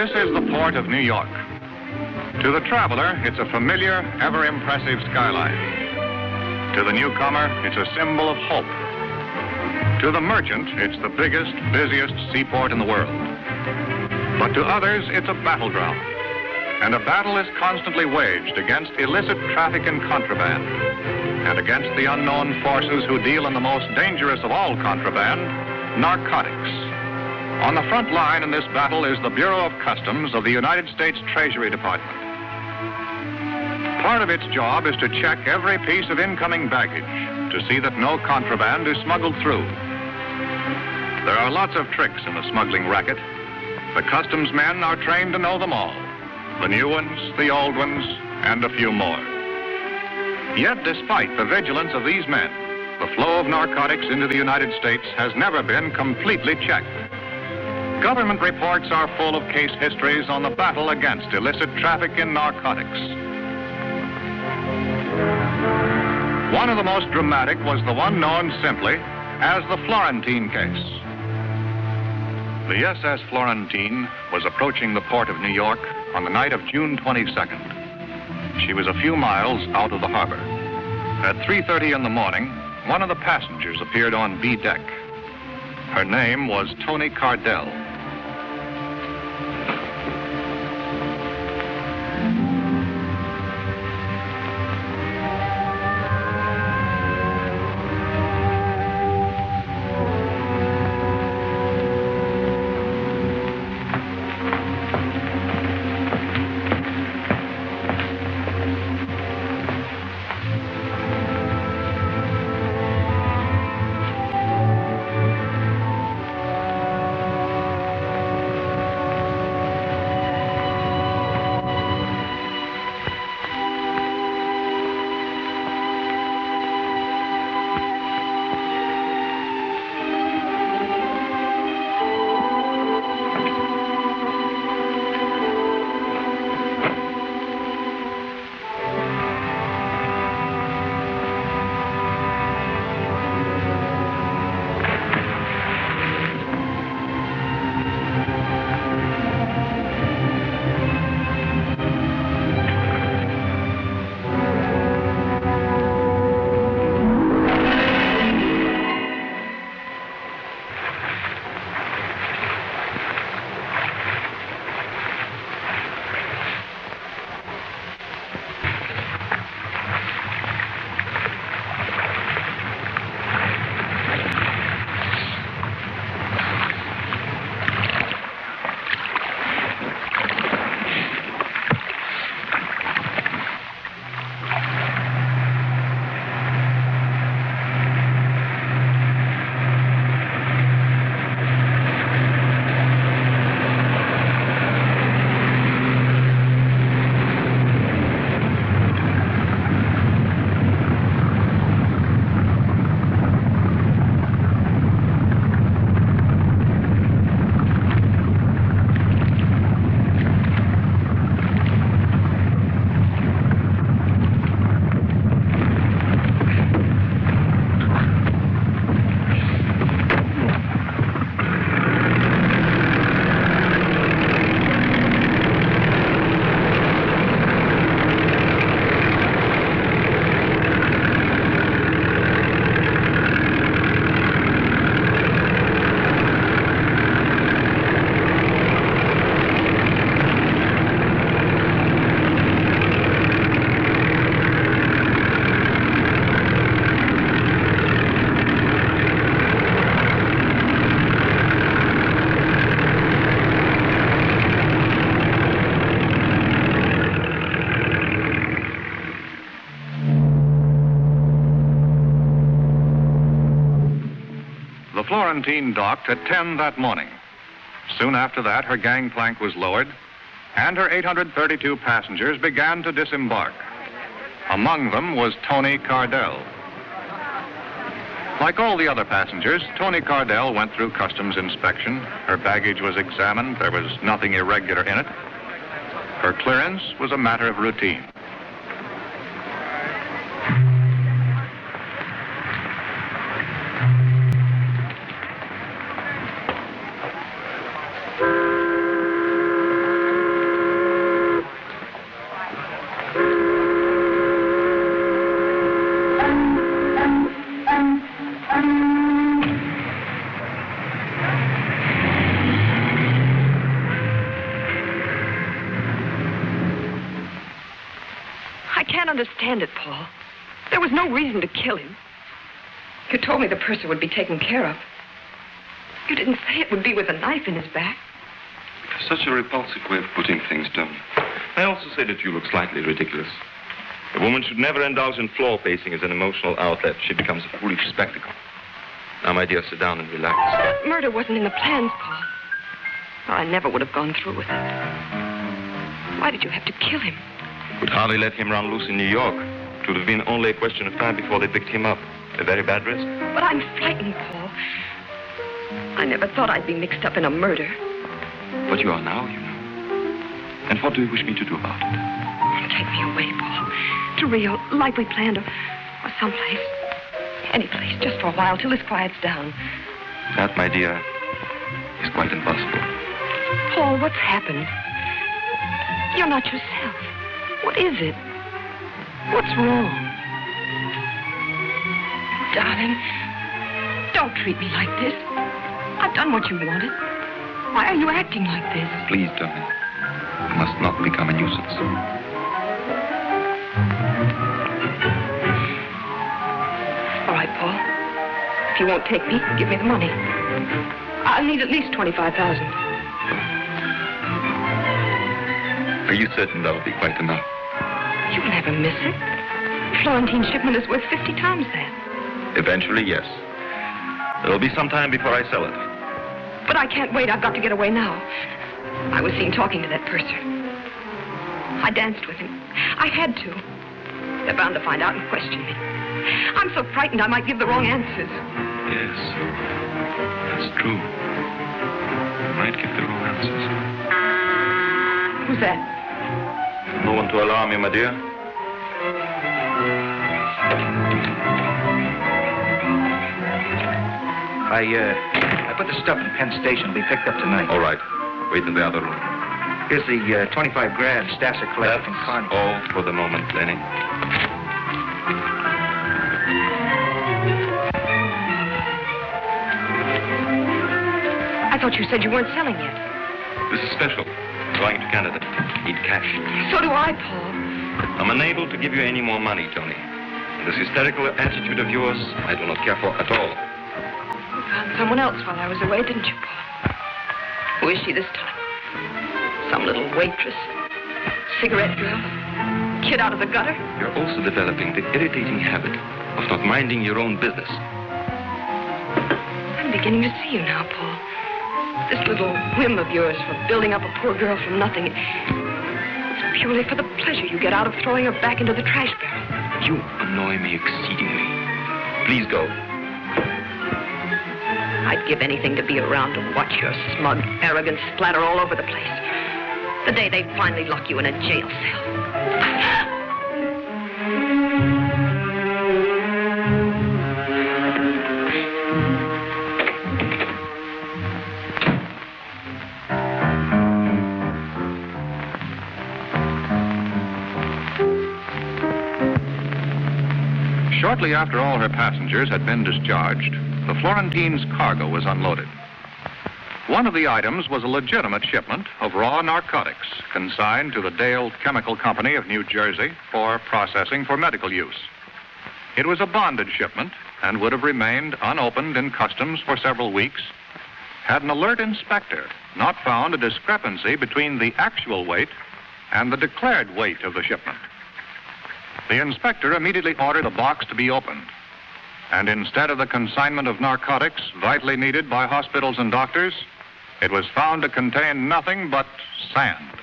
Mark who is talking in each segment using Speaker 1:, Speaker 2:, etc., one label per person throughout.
Speaker 1: This is the port of New York. To the traveler, it's a familiar, ever-impressive skyline. To the newcomer, it's a symbol of hope. To the merchant, it's the biggest, busiest seaport in the world. But to others, it's a battleground. And a battle is constantly waged against illicit traffic and contraband, and against the unknown forces who deal in the most dangerous of all contraband, narcotics. On the front line in this battle is the Bureau of Customs of the United States Treasury Department. Part of its job is to check every piece of incoming baggage to see that no contraband is smuggled through. There are lots of tricks in the smuggling racket. The customs men are trained to know them all. The new ones, the old ones, and a few more. Yet, despite the vigilance of these men, the flow of narcotics into the United States has never been completely checked. Government reports are full of case histories on the battle against illicit traffic in narcotics. One of the most dramatic was the one known simply as the Florentine case. The SS Florentine was approaching the port of New York on the night of June 22nd. She was a few miles out of the harbor. At 3:30 in the morning, one of the passengers appeared on B deck. Her name was Tony Cardell. Florentine docked at 10 that morning. Soon after that, her gangplank was lowered, and her 832 passengers began to disembark. Among them was Tony Cardell. Like all the other passengers, Tony Cardell went through customs inspection. Her baggage was examined. There was nothing irregular in it. Her clearance was a matter of routine.
Speaker 2: understand it, Paul. There was no reason to kill him. You told me the purser would be taken care of. You didn't say it would be with a knife in his back.
Speaker 3: Such a repulsive way of putting things, Tony. I also say that you look slightly ridiculous. A woman should never indulge in floor pacing as an emotional outlet. She becomes a foolish spectacle. Now, my dear, sit down and relax.
Speaker 2: That murder wasn't in the plans, Paul. Or I never would have gone through with it. Why did you have to kill him?
Speaker 3: Would hardly let him run loose in New York. It would have been only a question of time before they picked him up. A very bad risk.
Speaker 2: But I'm frightened, Paul. I never thought I'd be mixed up in a murder.
Speaker 3: But you are now, you know. And what do you wish me to do about it?
Speaker 2: Take me away, Paul. To Rio, like we planned, or someplace. Any place, just for a while, till this quiets down.
Speaker 3: That, my dear, is quite impossible.
Speaker 2: Paul, what's happened? You're not yourself. What is it? What's wrong? Darling, don't treat me like this. I've done what you wanted. Why are you acting like this?
Speaker 3: Please, darling. You must not become a nuisance.
Speaker 2: All right, Paul. If you won't take me, give me the money. I'll need at least $25,000.
Speaker 3: Are you certain that'll be quite enough?
Speaker 2: You'll never miss it. Florentine's shipment is worth 50 times that.
Speaker 3: Eventually, yes. It'll be some time before I sell it.
Speaker 2: But I can't wait. I've got to get away now. I was seen talking to that purser. I danced with him. I had to. They're bound to find out and question me. I'm so frightened I might give the wrong answers.
Speaker 3: Yes, that's true. You might give the wrong answers.
Speaker 2: Who's that?
Speaker 3: No one to alarm you, my dear.
Speaker 4: I put the stuff in Penn Station. It'll be picked up tonight.
Speaker 3: All right. Wait in the other room.
Speaker 4: Here's the 25 grand Stasser collected from Connie.
Speaker 3: All for the moment, Lenny.
Speaker 2: I thought you said you weren't selling yet.
Speaker 3: This is special. Going to Canada. Need cash.
Speaker 2: So do I, Paul.
Speaker 3: I'm unable to give you any more money, Tony. This hysterical attitude of yours, I do not care for at all.
Speaker 2: You found someone else while I was away, didn't you, Paul? Who is she this time? Some little waitress? Cigarette girl? Kid out of the gutter?
Speaker 3: You're also developing the irritating habit of not minding your own business.
Speaker 2: I'm beginning to see you now, Paul. This little whim of yours for building up a poor girl from nothing, it's purely for the pleasure you get out of throwing her back into the trash barrel.
Speaker 3: You annoy me exceedingly. Please go.
Speaker 2: I'd give anything to be around to watch your smug arrogance splatter all over the place. The day they finally lock you in a jail cell.
Speaker 1: Shortly after all her passengers had been discharged, the Florentine's cargo was unloaded. One of the items was a legitimate shipment of raw narcotics consigned to the Dale Chemical Company of New Jersey for processing for medical use. It was a bonded shipment and would have remained unopened in customs for several weeks had an alert inspector not found a discrepancy between the actual weight and the declared weight of the shipment. The inspector immediately ordered the box to be opened, and instead of the consignment of narcotics vitally needed by hospitals and doctors, it was found to contain nothing but sand.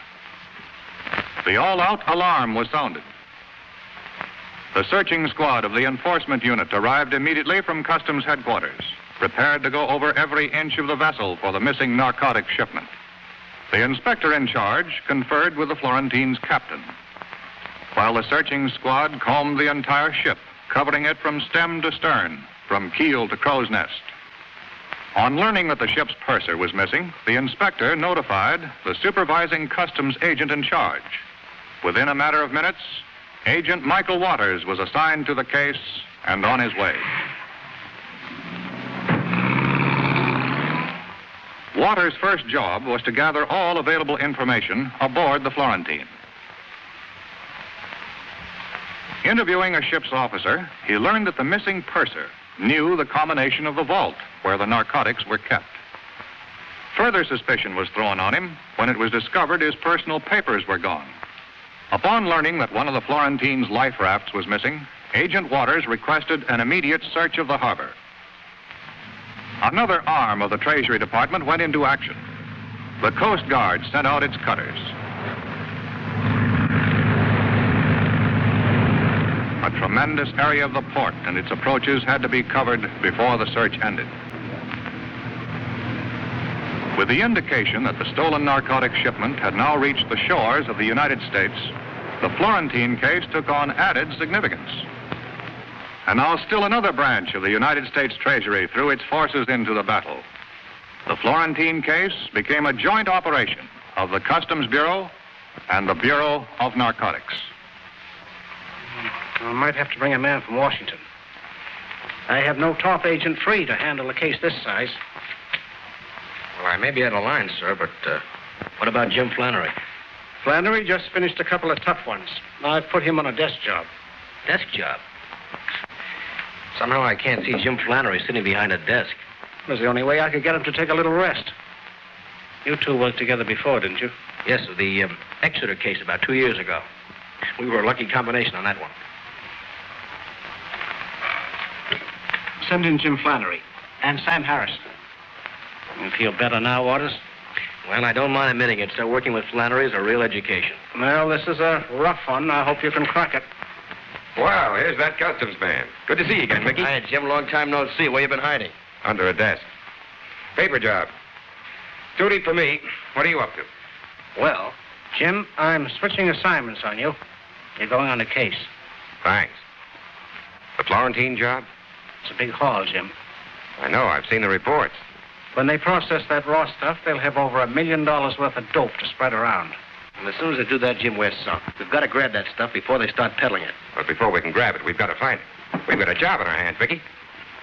Speaker 1: The all-out alarm was sounded. The searching squad of the enforcement unit arrived immediately from customs headquarters, prepared to go over every inch of the vessel for the missing narcotic shipment. The inspector in charge conferred with the Florentine's captain, while the searching squad combed the entire ship, covering it from stem to stern, from keel to crow's nest. On learning that the ship's purser was missing, the inspector notified the supervising customs agent in charge. Within a matter of minutes, Agent Michael Waters was assigned to the case and on his way. Waters' first job was to gather all available information aboard the Florentine. Interviewing a ship's officer, he learned that the missing purser knew the combination of the vault where the narcotics were kept. Further suspicion was thrown on him when it was discovered his personal papers were gone. Upon learning that one of the Florentine's life rafts was missing, Agent Waters requested an immediate search of the harbor. Another arm of the Treasury Department went into action. The Coast Guard sent out its cutters. A tremendous area of the port and its approaches had to be covered before the search ended. With the indication that the stolen narcotic shipment had now reached the shores of the United States, the Florentine case took on added significance. And now still another branch of the United States Treasury threw its forces into the battle. The Florentine case became a joint operation of the Customs Bureau and the Bureau of Narcotics.
Speaker 4: I might have to bring a man from Washington. I have no top agent free to handle a case this size.
Speaker 5: Well, I may be out of line, sir, but what about Jim Flannery?
Speaker 4: Flannery just finished a couple of tough ones. I've put him on a desk job.
Speaker 5: Desk job? Somehow I can't see Jim Flannery sitting behind a desk.
Speaker 4: It was the only way I could get him to take a little rest. You two worked together before, didn't you?
Speaker 5: Yes, the Exeter case about 2 years ago. We were a lucky combination on that one.
Speaker 4: Send in Jim Flannery and Sam Harrison. You feel better now, Waters?
Speaker 5: Well, I don't mind admitting it, sir. Working with Flannery is a real education.
Speaker 4: Well, this is a rough one. I hope you can crack it.
Speaker 3: Well, here's that customs man. Good to see you again, Mickey.
Speaker 5: Hi, Jim. Long time no see. Where you been hiding?
Speaker 3: Under a desk. Paper job. Duty for me. What are you up to?
Speaker 4: Well, Jim, I'm switching assignments on you. You're going on a case.
Speaker 3: Thanks. The Florentine job?
Speaker 4: It's a big haul, Jim.
Speaker 3: I know. I've seen the reports.
Speaker 4: When they process that raw stuff, they'll have over $1 million worth of dope to spread around.
Speaker 5: And as soon as they do that, Jim, we're sunk. We've got to grab that stuff before they start peddling it.
Speaker 3: But before we can grab it, we've got to find it. We've got a job in our hands, Vicky.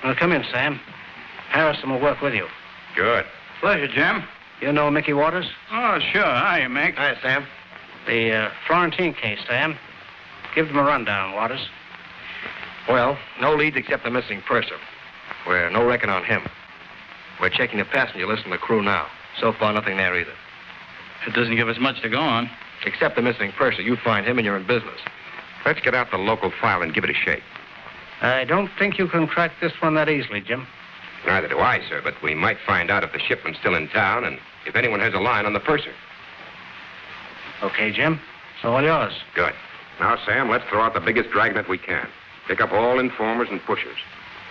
Speaker 4: Well, come in, Sam. Harrison will work with you.
Speaker 3: Good.
Speaker 6: Pleasure, Jim.
Speaker 4: You know Mickey Waters?
Speaker 6: Oh, sure. Hi, Mick.
Speaker 5: Hi, Sam.
Speaker 4: The Florentine case, Sam. Give them a rundown, Waters.
Speaker 5: Well, no leads except the missing purser. We're no reckon on him. We're checking the passenger list and the crew now. So far, nothing there either.
Speaker 6: It doesn't give us much to go on.
Speaker 5: Except the missing purser. You find him and you're in business.
Speaker 3: Let's get out the local file and give it a shake.
Speaker 4: I don't think you can crack this one that easily, Jim.
Speaker 3: Neither do I, sir, but we might find out if the shipment's still in town and if anyone has a line on the purser.
Speaker 4: Okay, Jim. It's all yours.
Speaker 3: Good. Now, Sam, let's throw out the biggest dragnet we can. Pick up all informers and pushers.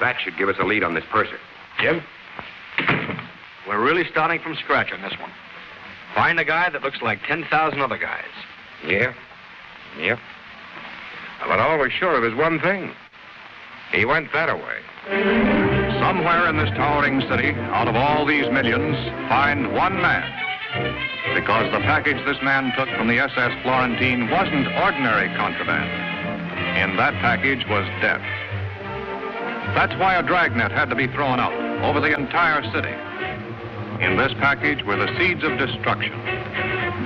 Speaker 3: That should give us a lead on this purser.
Speaker 5: Jim? We're really starting from scratch on this one. Find a guy that looks like 10,000 other guys.
Speaker 3: Yeah? Yep. But all we're sure of is one thing. He went that away.
Speaker 1: Somewhere in this towering city, out of all these millions, find one man. Because the package this man took from the SS Florentine wasn't ordinary contraband. In that package was death. That's why a dragnet had to be thrown out over the entire city. In this package were the seeds of destruction,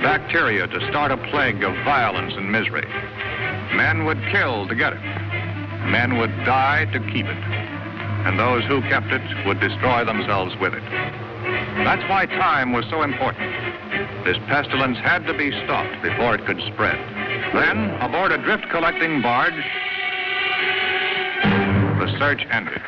Speaker 1: bacteria to start a plague of violence and misery. Men would kill to get it. Men would die to keep it. And those who kept it would destroy themselves with it. That's why time was so important. This pestilence had to be stopped before it could spread. Then, aboard a drift-collecting barge, the search ended.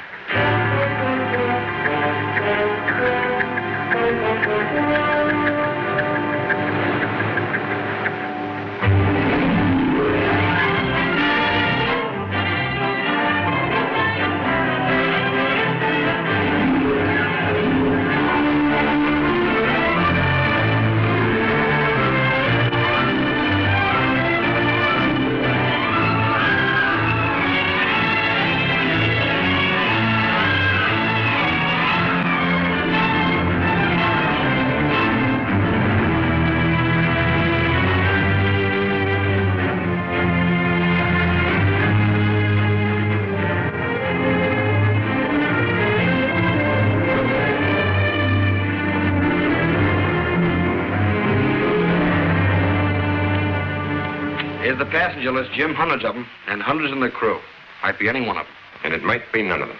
Speaker 5: Here's the passenger list, Jim. Hundreds of them, and hundreds in the crew. Might be any one of them.
Speaker 7: And it might be none of them.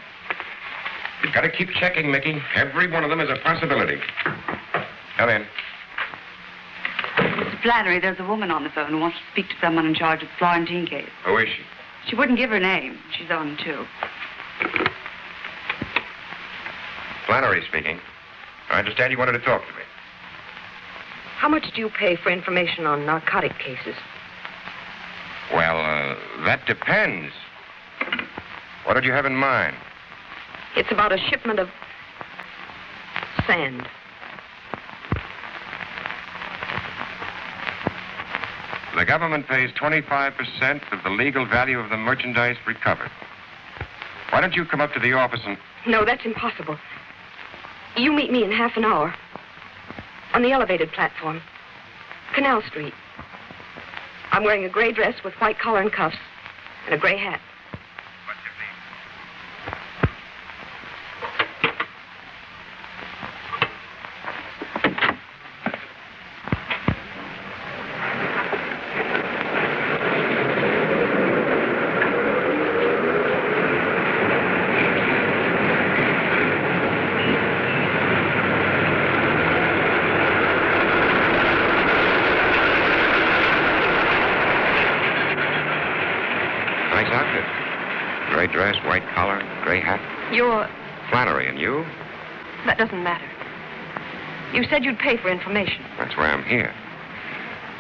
Speaker 7: You've got to keep checking, Mickey. Every one of them is a possibility. Come in.
Speaker 8: Mr. Flannery, there's a woman on the phone who wants to speak to someone in charge of the Florentine case.
Speaker 7: Who is she?
Speaker 8: She wouldn't give her name. She's on, too.
Speaker 7: Flannery speaking. I understand you wanted to talk to me.
Speaker 2: How much do you pay for information on narcotic cases?
Speaker 7: Well, that depends. What did you have in mind?
Speaker 2: It's about a shipment of sand.
Speaker 7: The government pays 25% of the legal value of the merchandise recovered. Why don't you come up to the office and...
Speaker 2: No, that's impossible. You meet me in half an hour. On the elevated platform. Canal Street. I'm wearing a gray dress with white collar and cuffs and a gray hat.
Speaker 7: What's your name? Nice outfit. Gray dress, white collar, gray hat.
Speaker 2: You're...
Speaker 7: Flannery, and you?
Speaker 2: That doesn't matter. You said you'd pay for information.
Speaker 7: That's why I'm here.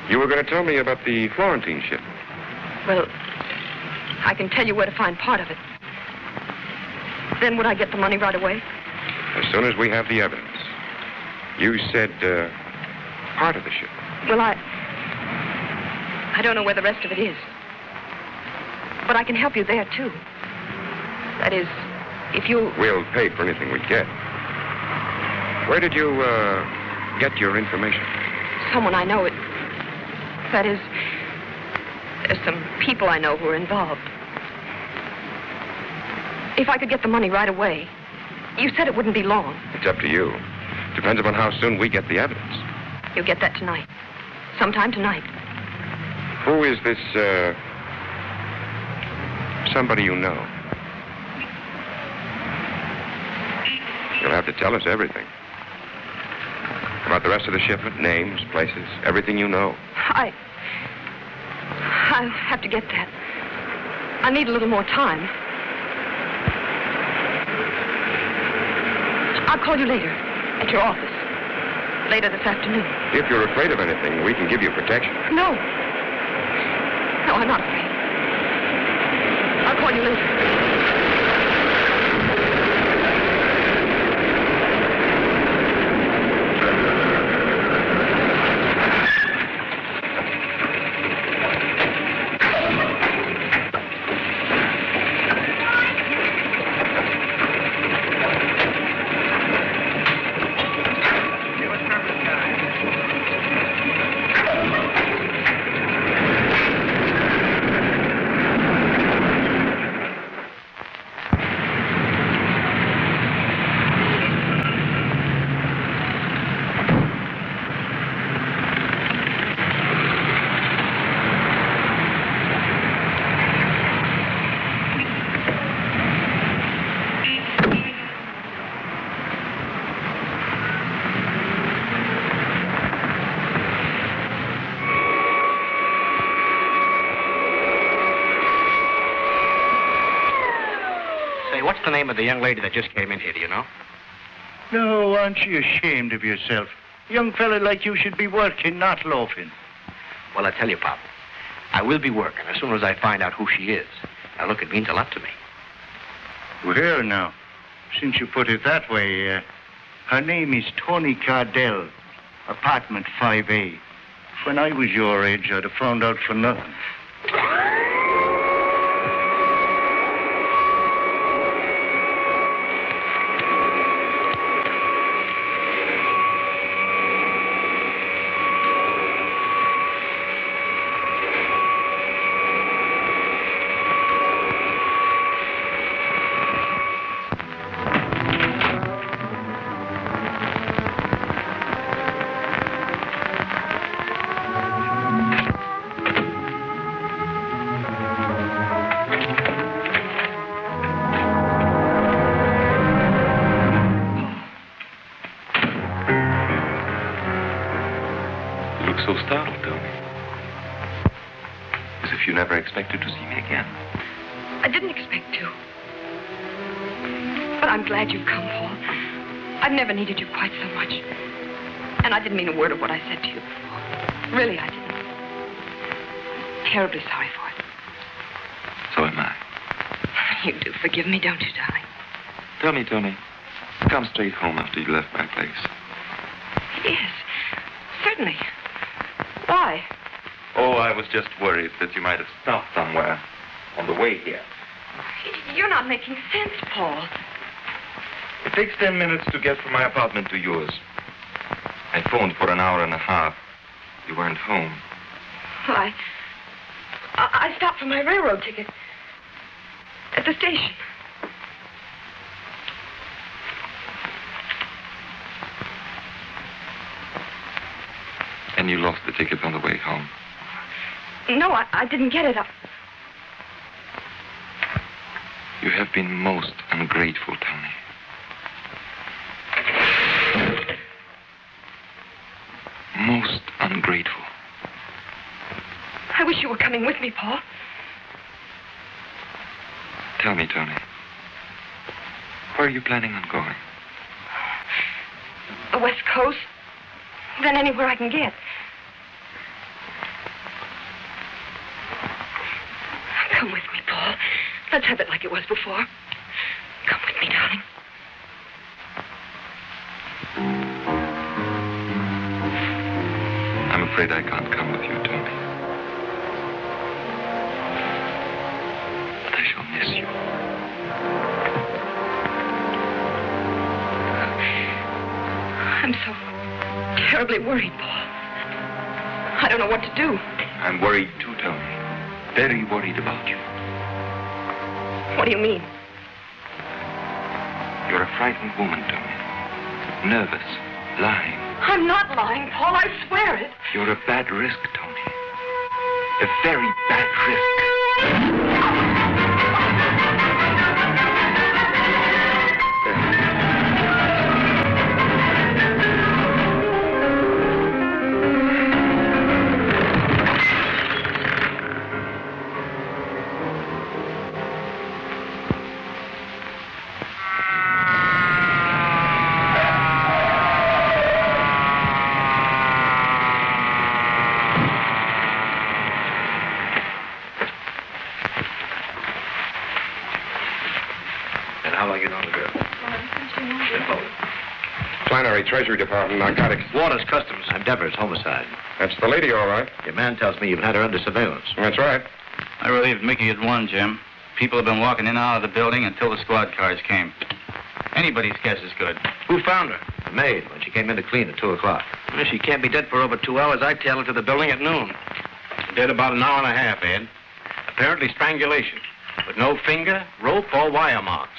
Speaker 7: You were going to tell me about the Florentine ship.
Speaker 2: Well, I can tell you where to find part of it. Then would I get the money right away?
Speaker 7: As soon as we have the evidence. You said, part of the ship.
Speaker 2: Well, I don't know where the rest of it is. But I can help you there, too. That is, if you...
Speaker 7: We'll pay for anything we get. Where did you, get your information?
Speaker 2: Someone I know. That is, there's some people I know who are involved. If I could get the money right away, you said it wouldn't be long.
Speaker 7: It's up to you. Depends upon how soon we get the evidence.
Speaker 2: You'll get that tonight. Sometime tonight.
Speaker 7: Who is this, somebody you know? You'll have to tell us everything. About the rest of the shipment, names, places, everything you know.
Speaker 2: I'll have to get that. I need a little more time. I'll call you later at your office. Later this afternoon.
Speaker 7: If you're afraid of anything, we can give you protection.
Speaker 2: No. No, I'm not afraid. I'll call you later.
Speaker 5: What's the name of the young lady that just came in here, do you know?
Speaker 6: No, aren't you ashamed of yourself? A young fella like you should be working, not loafing.
Speaker 5: Well, I tell you, Pop, I will be working as soon as I find out who she is. Now, look, it means a lot to me.
Speaker 6: Well, now, since you put it that way, her name is Tony Cardell, apartment 5A. When I was your age, I'd have found out for nothing.
Speaker 3: so startled, Tony. As if you never expected to see me again.
Speaker 2: I didn't expect to. But I'm glad you've come, Paul. I've never needed you quite so much. And I didn't mean a word of what I said to you before. Really, I didn't. Terribly sorry for it.
Speaker 3: So am I.
Speaker 2: You do forgive me, don't you, darling?
Speaker 3: Tell me, Tony, come straight home after you left my place.
Speaker 2: Yes, certainly. Why?
Speaker 3: Oh, I was just worried that you might have stopped somewhere on the way here.
Speaker 2: You're not making sense, Paul.
Speaker 3: It takes 10 minutes to get from my apartment to yours. I phoned for an hour and a half. You weren't home.
Speaker 2: Well, I stopped for my railroad ticket at the station.
Speaker 3: And you lost the ticket on the way home.
Speaker 2: No, I didn't get it.
Speaker 3: You have been most ungrateful, Tony. Most ungrateful.
Speaker 2: I wish you were coming with me, Paul.
Speaker 3: Tell me, Tony, where are you planning on going?
Speaker 2: The West Coast. Then anywhere I can get. Come with me, Paul. Let's have it like it was before. Come with me, darling.
Speaker 3: I'm afraid I can't come with you, Tony. But I shall miss you.
Speaker 2: I'm so terribly worried, Paul. I don't know what to do.
Speaker 3: I'm worried too, Tony. Very worried about you.
Speaker 2: What do you mean?
Speaker 3: You're a frightened woman, Tony. Nervous, lying.
Speaker 2: I'm not lying, Paul. I swear it.
Speaker 3: You're a bad risk, Tony. A very bad risk.
Speaker 7: Treasury Department, narcotics.
Speaker 5: Waters, Customs. I'm Devers, homicide.
Speaker 7: That's the lady, all right.
Speaker 5: Your man tells me you've had her under surveillance.
Speaker 7: That's right.
Speaker 4: I relieved Mickey at 1, Jim. People have been walking in and out of the building until the squad cars came. Anybody's guess is good.
Speaker 5: Who found her? The maid, when she came in to clean at 2 o'clock. Well, she can't be dead for over 2 hours. I tailed her to the building at noon. Dead about an hour and a half, Ed. Apparently strangulation. With no finger, rope, or wire marks.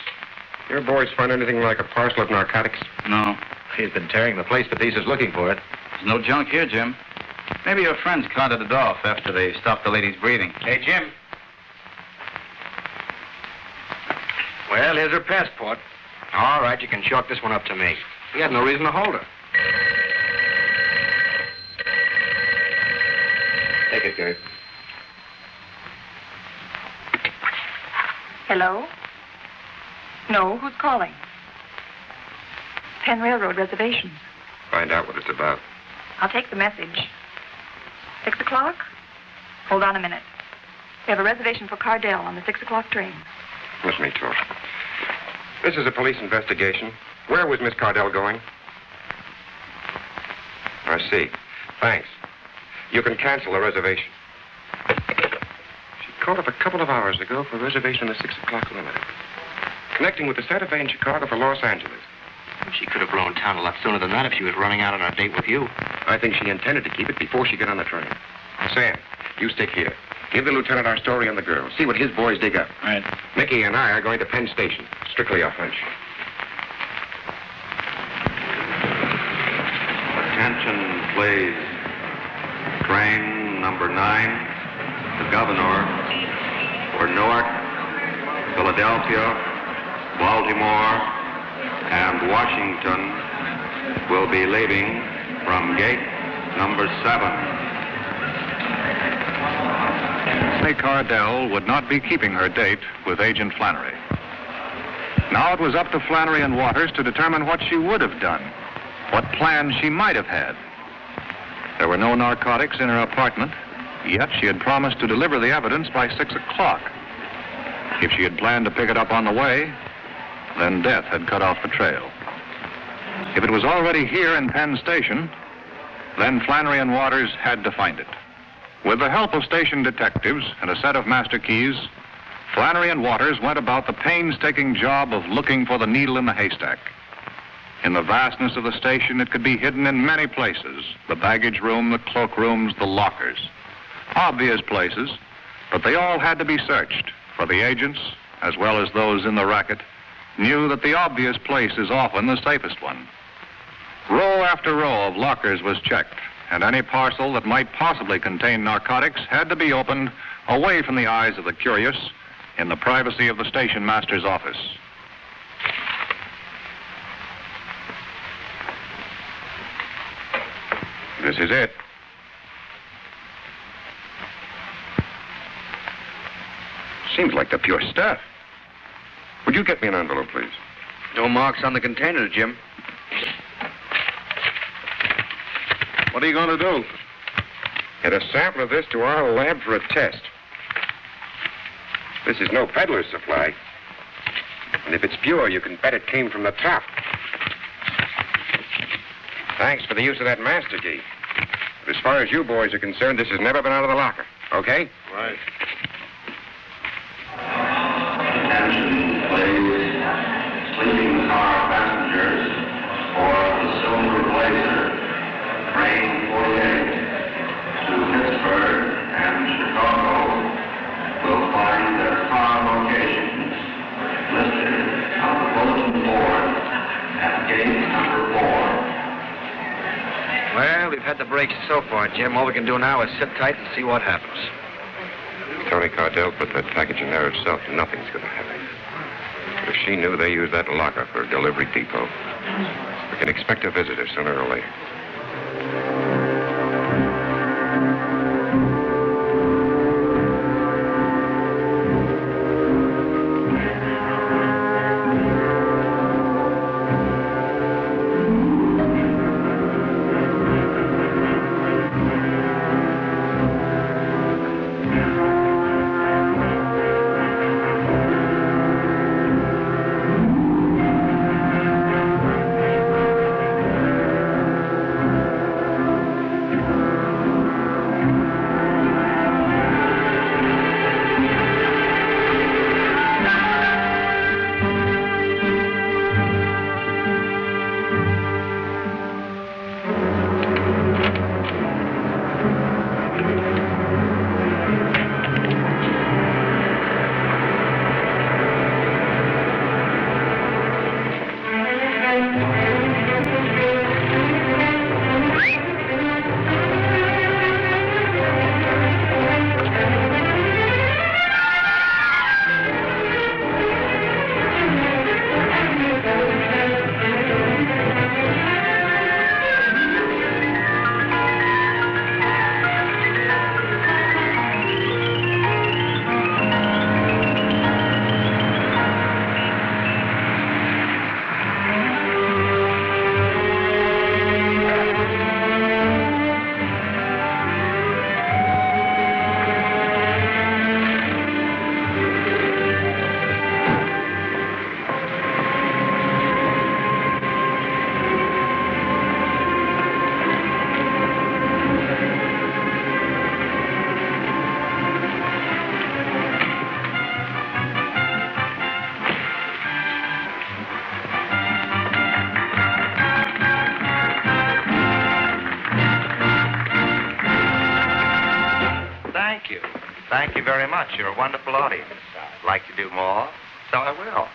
Speaker 7: Your boys find anything like a parcel of narcotics?
Speaker 4: No.
Speaker 5: He's been tearing the place to pieces looking for it.
Speaker 4: There's no junk here, Jim. Maybe your friends carted it off after they stopped the lady's breathing.
Speaker 5: Hey, Jim. Well, here's her passport. All right, you can chalk this one up to me. We had no reason to hold her. Take it, Gert.
Speaker 9: Hello? No, who's calling? Penn Railroad reservations.
Speaker 7: Find out what it's about.
Speaker 9: I'll take the message. 6 o'clock? Hold on a minute. We have a reservation for Cardell on the 6 o'clock train.
Speaker 7: Let me talk. This is a police investigation. Where was Miss Cardell going? I see. Thanks. You can cancel the reservation. She called up a couple of hours ago for a reservation on the 6 o'clock limited. Connecting with the Santa Fe in Chicago for Los Angeles.
Speaker 5: She could have blown town a lot sooner than that if she was running out on a date with you.
Speaker 7: I think she intended to keep it before she got on the train. Sam, you stick here. Give the lieutenant our story on the girl. See what his boys dig up.
Speaker 4: Right.
Speaker 7: Mickey and I are going to Penn Station. Strictly a hunch.
Speaker 1: Attention, please. Train number 9, the Governor, for Newark, Philadelphia, Baltimore, and Washington will be leaving from gate number 7. May Cardell would not be keeping her date with Agent Flannery. Now it was up to Flannery and Waters to determine what she would have done, what plans she might have had. There were no narcotics in her apartment, yet she had promised to deliver the evidence by 6 o'clock. If she had planned to pick it up on the way, then death had cut off the trail. If it was already here in Penn Station, then Flannery and Waters had to find it. With the help of station detectives and a set of master keys, Flannery and Waters went about the painstaking job of looking for the needle in the haystack. In the vastness of the station, it could be hidden in many places: the baggage room, the cloak rooms, the lockers. Obvious places, but they all had to be searched, for the agents, as well as those in the racket, knew that the obvious place is often the safest one. Row after row of lockers was checked, and any parcel that might possibly contain narcotics had to be opened away from the eyes of the curious in the privacy of the station master's office. This is it. Seems like the pure stuff.
Speaker 7: Would you get me an envelope, please?
Speaker 5: No marks on the container, Jim. What are you going to do?
Speaker 7: Get a sample of this to our lab for a test. This is no peddler's supply. And if it's pure, you can bet it came from the top. Thanks for the use of that master key. But as far as you boys are concerned, this has never been out of the locker. Okay?
Speaker 5: Right.
Speaker 10: Attention, please. Sleeping car passengers for the Silver Blazer, train 48 to Pittsburgh and Chicago will find their car locations listed on the bulletin board at gate number 4.
Speaker 5: Well, we've had the breaks so far, Jim. All we can do now is sit tight and see what happens.
Speaker 7: Tony Cardell put that package in there herself. Nothing's going to happen. But if she knew they used that locker for a delivery depot, we can expect a visitor sooner or later.
Speaker 5: Thank you very much. You're a wonderful audience. I'd like to do more, so I will.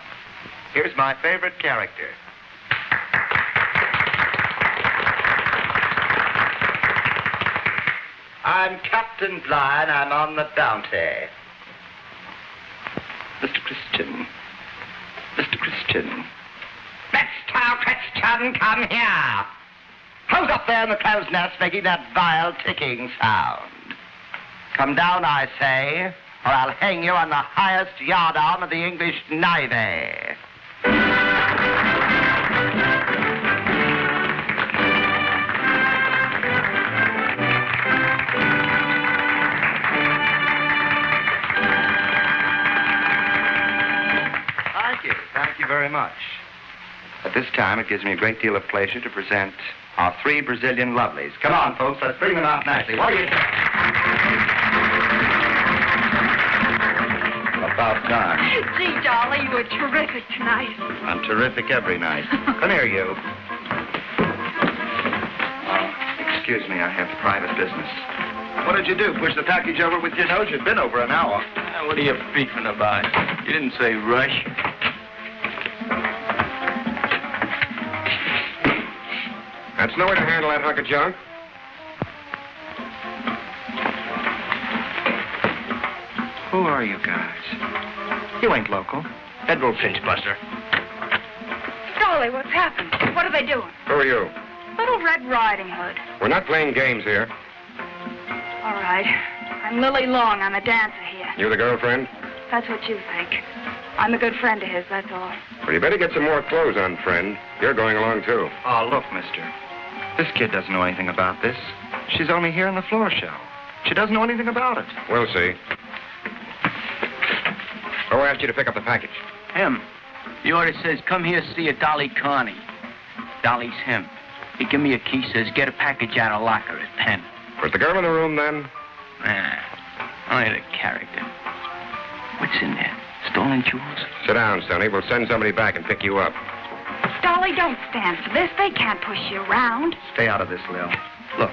Speaker 5: Here's my favorite character. I'm Captain Blind. I'm on the bounty. Mr. Christian. Mr. Christian. Mr. Christian, come here. Who Who's up there in the crow's nest making that vile ticking sound? Come down, I say, or I'll hang you on the highest yardarm of the English Navy. Thank you very much. At this time, it gives me a great deal of pleasure to present our 3 Brazilian lovelies. Come on, folks, let's bring them out nicely. What do you think? About time.
Speaker 9: Gee, Dolly, you were terrific tonight.
Speaker 5: I'm terrific every night. Come here, you. Excuse me, I have private business. What did you do? Push the package over with your nose? You'd been over an hour.
Speaker 11: What are you beefing about? You didn't say rush.
Speaker 7: That's no way to handle that hunk of junk.
Speaker 5: Who are you guys? You ain't local. Federal pinchbuster.
Speaker 9: Dolly, what's happened? What are they doing?
Speaker 7: Who are you?
Speaker 9: Little Red Riding Hood.
Speaker 7: We're not playing games here.
Speaker 9: All right. I'm Lily Long. I'm a dancer here.
Speaker 7: You the girlfriend?
Speaker 9: That's what you think. I'm a good friend of his, that's all.
Speaker 7: Well, you better get some more clothes on, friend. You're going along, too.
Speaker 5: Oh, look, mister. This kid doesn't know anything about this. She's only here in the floor show. She doesn't know anything about it.
Speaker 7: We'll see. Who asked you to pick up the package?
Speaker 11: Him. The order says, come here, see a Dolly Carney. Dolly's him. He give me a key, says, get a package out of locker at 10.
Speaker 7: Was the girl in the room then?
Speaker 11: Nah, only the character. What's in there? Stolen jewels?
Speaker 7: Sit down, Sonny. We'll send somebody back and pick you up.
Speaker 9: Dolly, don't stand for this. They can't push you around.
Speaker 5: Stay out of this, Lil. Look,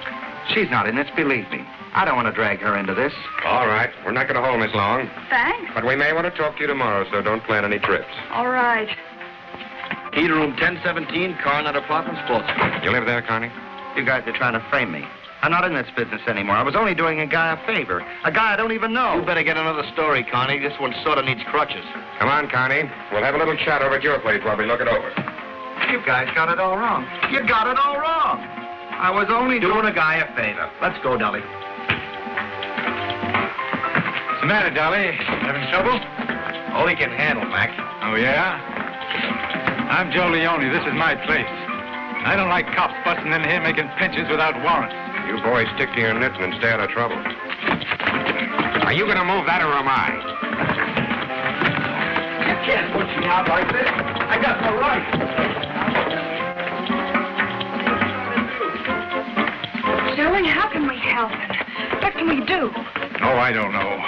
Speaker 5: she's not in this, believe me. I don't want to drag her into this.
Speaker 7: All right. We're not going to hold Miss Long.
Speaker 9: Thanks.
Speaker 7: But we may want to talk to you tomorrow, so don't plan any trips.
Speaker 9: All right.
Speaker 5: Key to room 1017, Coronet Apartments, Portsmouth.
Speaker 7: You live there, Connie?
Speaker 5: You guys are trying to frame me. I'm not in this business anymore. I was only doing a guy a favor. A guy I don't even know.
Speaker 11: You better get another story, Connie. This one sort of needs crutches.
Speaker 7: Come on, Connie. We'll have a little chat over at your place while we look it over.
Speaker 5: You guys got it all wrong. You got it all wrong. I was only doing a guy a favor. Let's go, Dolly.
Speaker 12: What's the matter, Dolly? Having trouble?
Speaker 5: All he can handle, Mac.
Speaker 12: Oh, yeah? I'm Joe Leone. This is my place. I don't like cops busting in here making pinches without warrants.
Speaker 7: You boys stick to your knitting and stay out of trouble. Are you going to move that or am I?
Speaker 5: You can't push me out like this. I got no right.
Speaker 9: Joey, how can we help? What can we do?
Speaker 12: Oh, I don't know.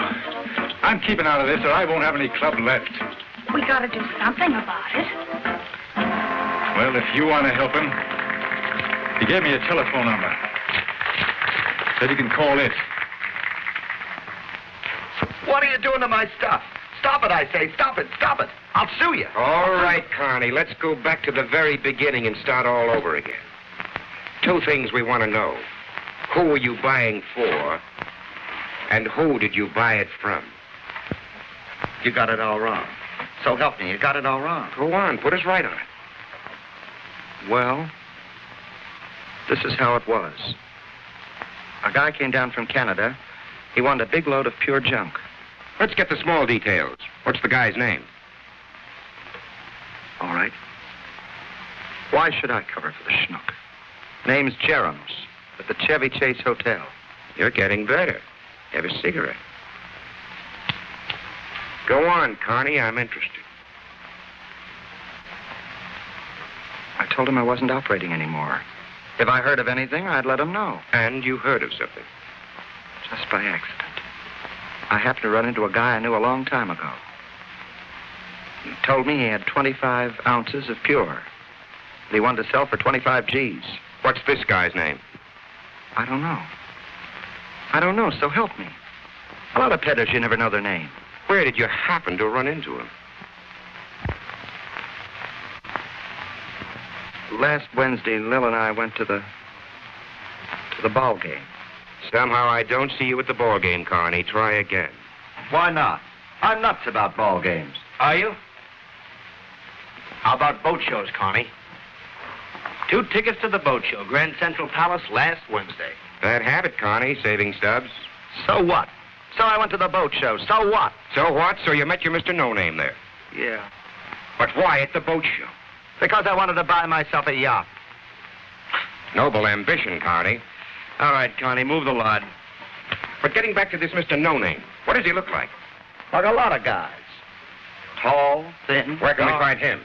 Speaker 12: I'm keeping out of this or I won't have any club left.
Speaker 9: We gotta do something about it.
Speaker 12: Well, if you want to help him, he gave me a telephone number. Said you can call it.
Speaker 5: What are you doing to my stuff? Stop it, I say. Stop it. Stop it. I'll sue you.
Speaker 7: All right, Connie. Let's go back to the very beginning and start all over again. 2 things we want to know. Who were you buying for? And who did you buy it from?
Speaker 5: You got it all wrong. So help me. You got it all wrong.
Speaker 7: Go on. Put us right on it.
Speaker 5: Well, this is how it was. A guy came down from Canada. He wanted a big load of pure junk.
Speaker 7: Let's get the small details. What's the guy's name?
Speaker 5: All right. Why should I cover for the schnook? Name's Jerems, at the Chevy Chase Hotel.
Speaker 7: You're getting better. Have a cigarette. Go on, Connie. I'm interested.
Speaker 5: I told him I wasn't operating anymore. If I heard of anything, I'd let him know.
Speaker 7: And you heard of something?
Speaker 5: Just by accident. I happened to run into a guy I knew a long time ago. He told me he had 25 ounces of pure that he wanted to sell for 25 G's.
Speaker 7: What's this guy's name?
Speaker 5: I don't know. I don't know, so help me. A lot of peddlers, you never know their name.
Speaker 7: Where did you happen to run into him?
Speaker 5: Last Wednesday, Lil and I went to the ball game.
Speaker 7: Somehow I don't see you at the ball game, Connie. Try again.
Speaker 5: Why not? I'm nuts about ball games.
Speaker 11: Are you? How about boat shows, Connie?
Speaker 5: 2 tickets to the boat show, Grand Central Palace, last Wednesday.
Speaker 7: Bad habit, Connie, saving stubs.
Speaker 5: So what? So I went to the boat show. So what?
Speaker 7: So what? So you met your Mr. No-Name there.
Speaker 5: Yeah.
Speaker 7: But why at the boat show?
Speaker 5: Because I wanted to buy myself a yacht.
Speaker 7: Noble ambition, Connie.
Speaker 5: All right, Connie, move the lot.
Speaker 7: But getting back to this Mr. No-Name, what does he look like?
Speaker 5: Like a lot of guys. Tall, thin.
Speaker 7: Where can we
Speaker 5: dark.
Speaker 7: find him?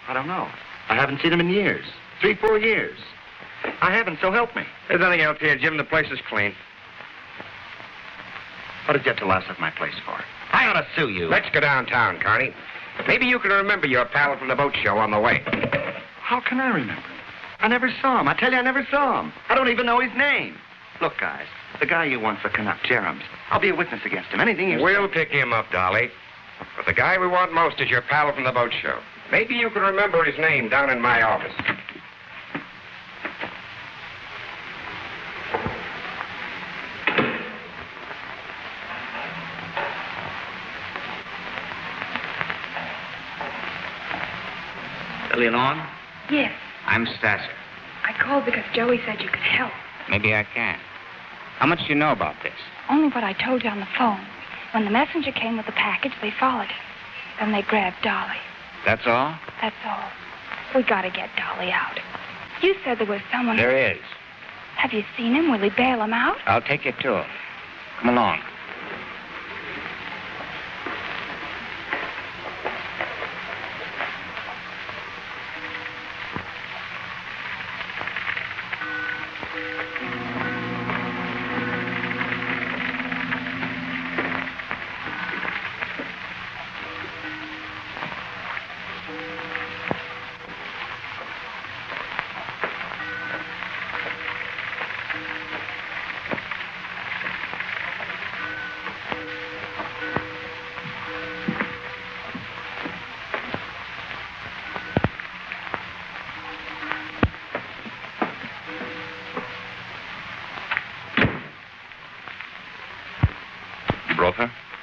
Speaker 5: I don't know. I haven't seen him in years. 3, 4 years. I haven't, so help me.
Speaker 7: There's nothing else here, Jim. The place is clean.
Speaker 5: What did you have to laugh at my place for? I ought to sue you.
Speaker 7: Let's go downtown, Connie. Maybe you can remember your pal from the boat show on the way.
Speaker 5: How can I remember? I never saw him. I tell you, I never saw him. I don't even know his name. Look, guys, the guy you want's a Canuck, Jerem's. I'll be a witness against him. Anything you
Speaker 7: We'll pick him up, Dolly. But the guy we want most is your pal from the boat show. Maybe you can remember his name down in my office.
Speaker 11: Billy Lawn?
Speaker 2: Yes.
Speaker 11: I'm Stasser.
Speaker 2: I called because Joey said you could help.
Speaker 11: Maybe I can. How much do you know about this?
Speaker 13: Only what I told you on the phone. When the messenger came with the package, they followed it. Then they grabbed Dolly.
Speaker 11: That's all?
Speaker 13: That's all. We gotta get Dolly out. You said there was someone...
Speaker 11: There is.
Speaker 13: Have you seen him? Will he bail him out?
Speaker 11: I'll take you to him. Come along.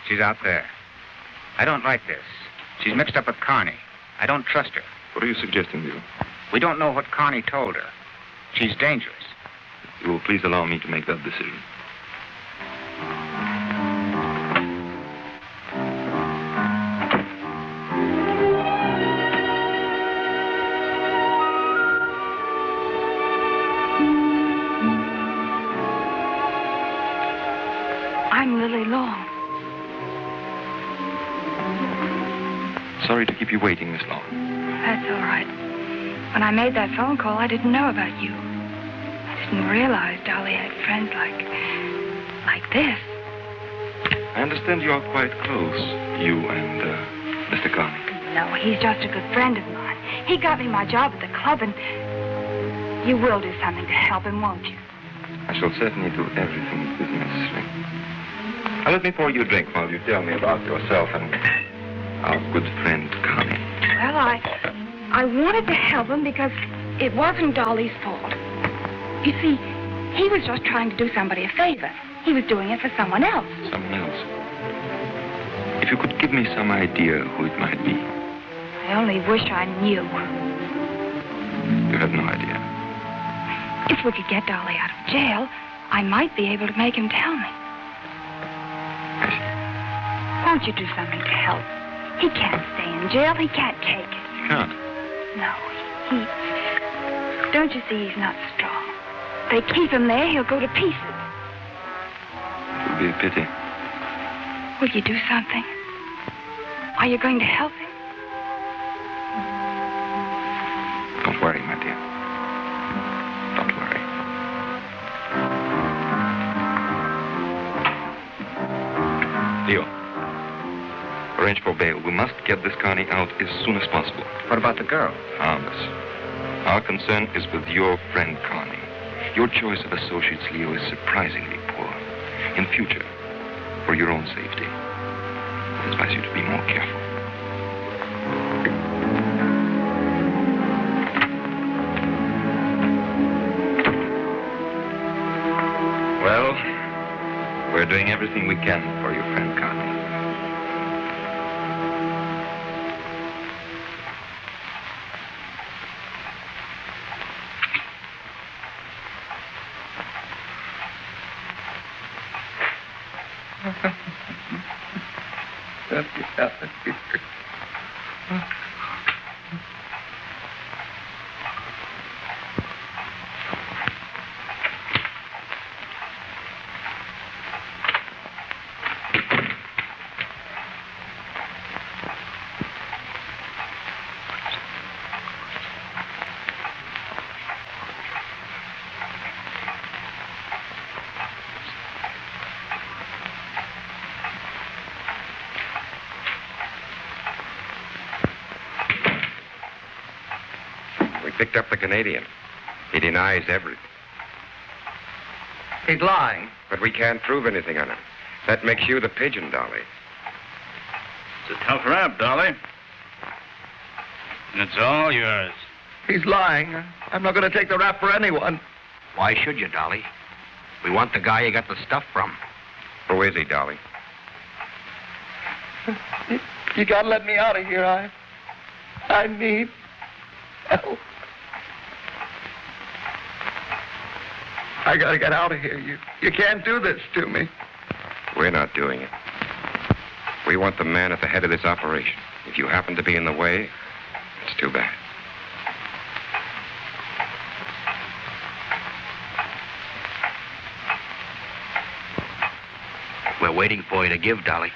Speaker 11: She's out there. I don't like this. She's mixed up with Carney. I don't trust her.
Speaker 3: What are you suggesting, Bill?
Speaker 11: We don't know what Carney told her. She's dangerous.
Speaker 3: You will please allow me to make that decision.
Speaker 13: I'm Lily Long.
Speaker 3: Sorry to keep you waiting this long.
Speaker 13: That's all right. When I made that phone call, I didn't know about you. I didn't realize Dolly had friends like this.
Speaker 3: I understand you are quite close, you and Mr. Carney.
Speaker 13: No, he's just a good friend of mine. He got me my job at the club, and you will do something to help him, won't you?
Speaker 3: I shall certainly do everything that is necessary. Now, let me pour you a drink while you tell me about yourself and our good friend, Connie.
Speaker 13: Well, I wanted to help him because it wasn't Dolly's fault. You see, he was just trying to do somebody a favor. He was doing it for someone else.
Speaker 3: Someone else? If you could give me some idea who it might be.
Speaker 13: I only wish I knew.
Speaker 3: You have no idea.
Speaker 13: If we could get Dolly out of jail, I might be able to make him tell me.
Speaker 3: I see.
Speaker 13: Won't you do something to help? He can't stay in jail. He can't take it.
Speaker 3: You can't?
Speaker 13: No, he... Don't you see he's not strong? They keep him there, he'll go to pieces.
Speaker 3: It would be a pity.
Speaker 13: Will you do something? Are you going to help him?
Speaker 3: Don't worry, my dear. Don't worry. Leo, arrange for bail. We must get this Connie out as soon as possible.
Speaker 11: What about the girl?
Speaker 3: Harmless. Our concern is with your friend Connie. Your choice of associates, Leo, is surprisingly poor. In future, for your own safety, I advise you to be more careful. Well, we're doing everything we can for your friend Connie.
Speaker 14: Let me out of here.
Speaker 7: Picked up the Canadian. He denies everything.
Speaker 14: He's lying.
Speaker 7: But we can't prove anything on him. That makes you the pigeon, Dolly.
Speaker 4: It's a tough rap, Dolly. And it's all yours.
Speaker 14: He's lying. I'm not going to take the rap for anyone.
Speaker 5: Why should you, Dolly? We want the guy you got the stuff from.
Speaker 7: Who is he, Dolly?
Speaker 14: You got to let me out of here. I need help. I got to get out of here. You can't do this to me.
Speaker 7: We're not doing it. We want the man at the head of this operation. If you happen to be in the way, it's too bad.
Speaker 5: We're waiting for you to give, Dolly.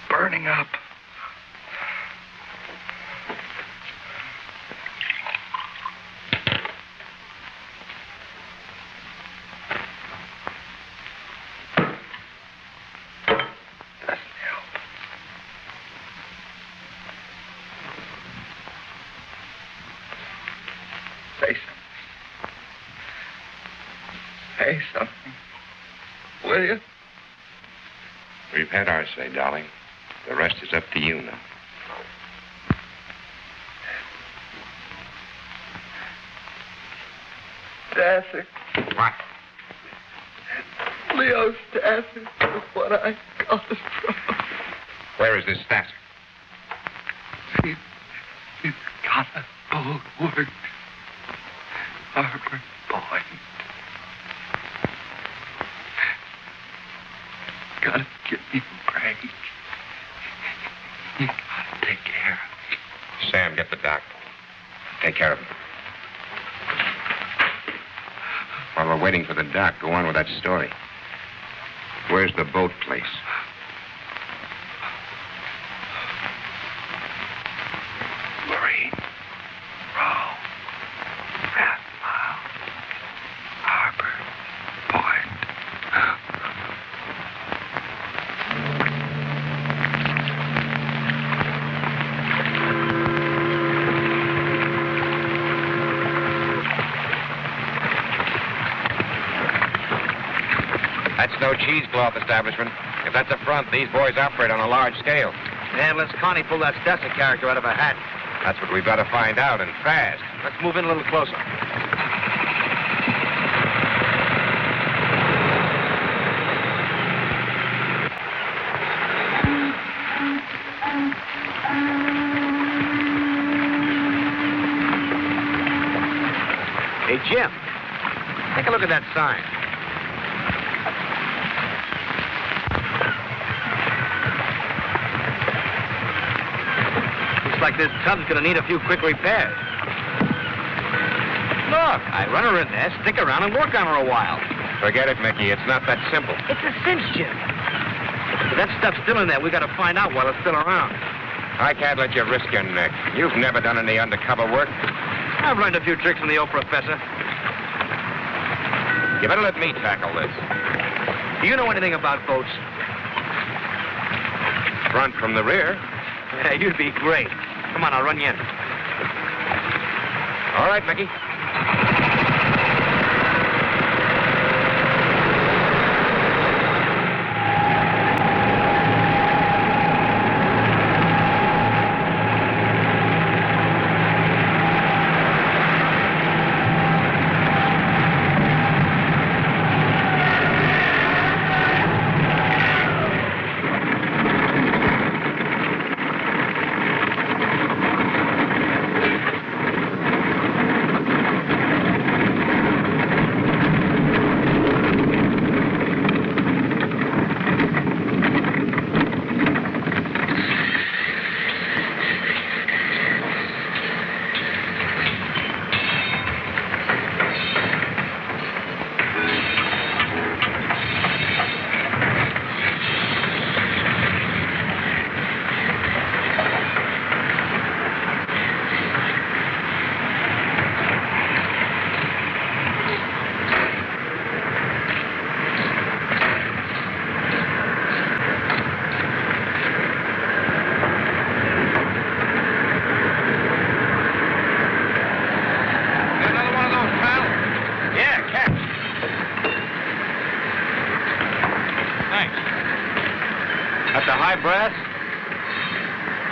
Speaker 14: Burning up. Doesn't help. Say something. Say something. Will you?
Speaker 7: We've had our say, Dolly. The rest is up to you now.
Speaker 14: Stasser.
Speaker 7: What?
Speaker 14: Leo Stasser is what I got it from.
Speaker 7: Where is this Stasser?
Speaker 14: He's got a boat word. Harbor Point. Gotta give me a break. You gotta take care of me.
Speaker 7: Sam, get the doc. Take care of him. While we're waiting for the doc, go on with that story. Where's the boat place?
Speaker 14: Marine. Row. Half Mile. Harbor Point.
Speaker 7: That's no cheesecloth establishment. If that's a front, these boys operate on a large scale.
Speaker 5: Yeah, let's Connie pull that Stasser character out of her hat.
Speaker 7: That's what we've got to find out, and fast.
Speaker 5: Let's move in a little closer. Hey, Jim, take a look at that sign. Looks like this tub's gonna need a few quick repairs. Look, I run her in there, stick around, and work on her a while.
Speaker 7: Forget it, Mickey. It's not that simple.
Speaker 5: It's a cinch, Jim. If that stuff's still in there, we gotta find out while it's still around.
Speaker 7: I can't let you risk your neck. You've never done any undercover work.
Speaker 5: I've learned a few tricks from the old professor.
Speaker 7: You better let me tackle this.
Speaker 5: Do you know anything about boats?
Speaker 7: Front from the rear.
Speaker 5: Yeah, you'd be great. Come on, I'll run you in.
Speaker 7: All right, Mickey.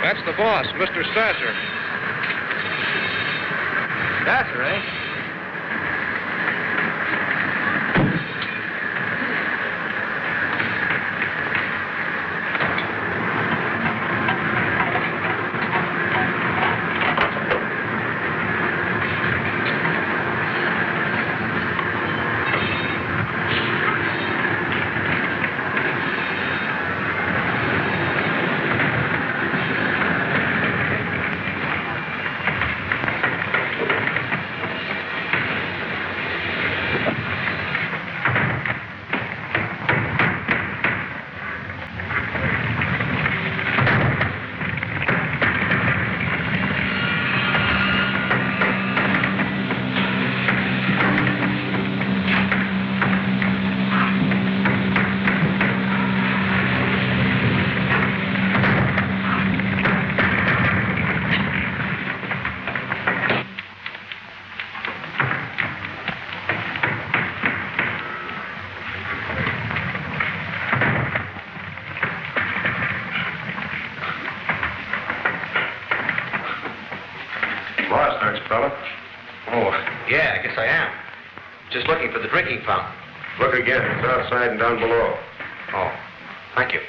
Speaker 15: That's the boss, Mr. Sasser.
Speaker 5: Sasser, eh? Yeah, I guess I am. Just looking for the drinking fountain.
Speaker 7: Look again. It's outside and down below.
Speaker 5: Oh, thank you.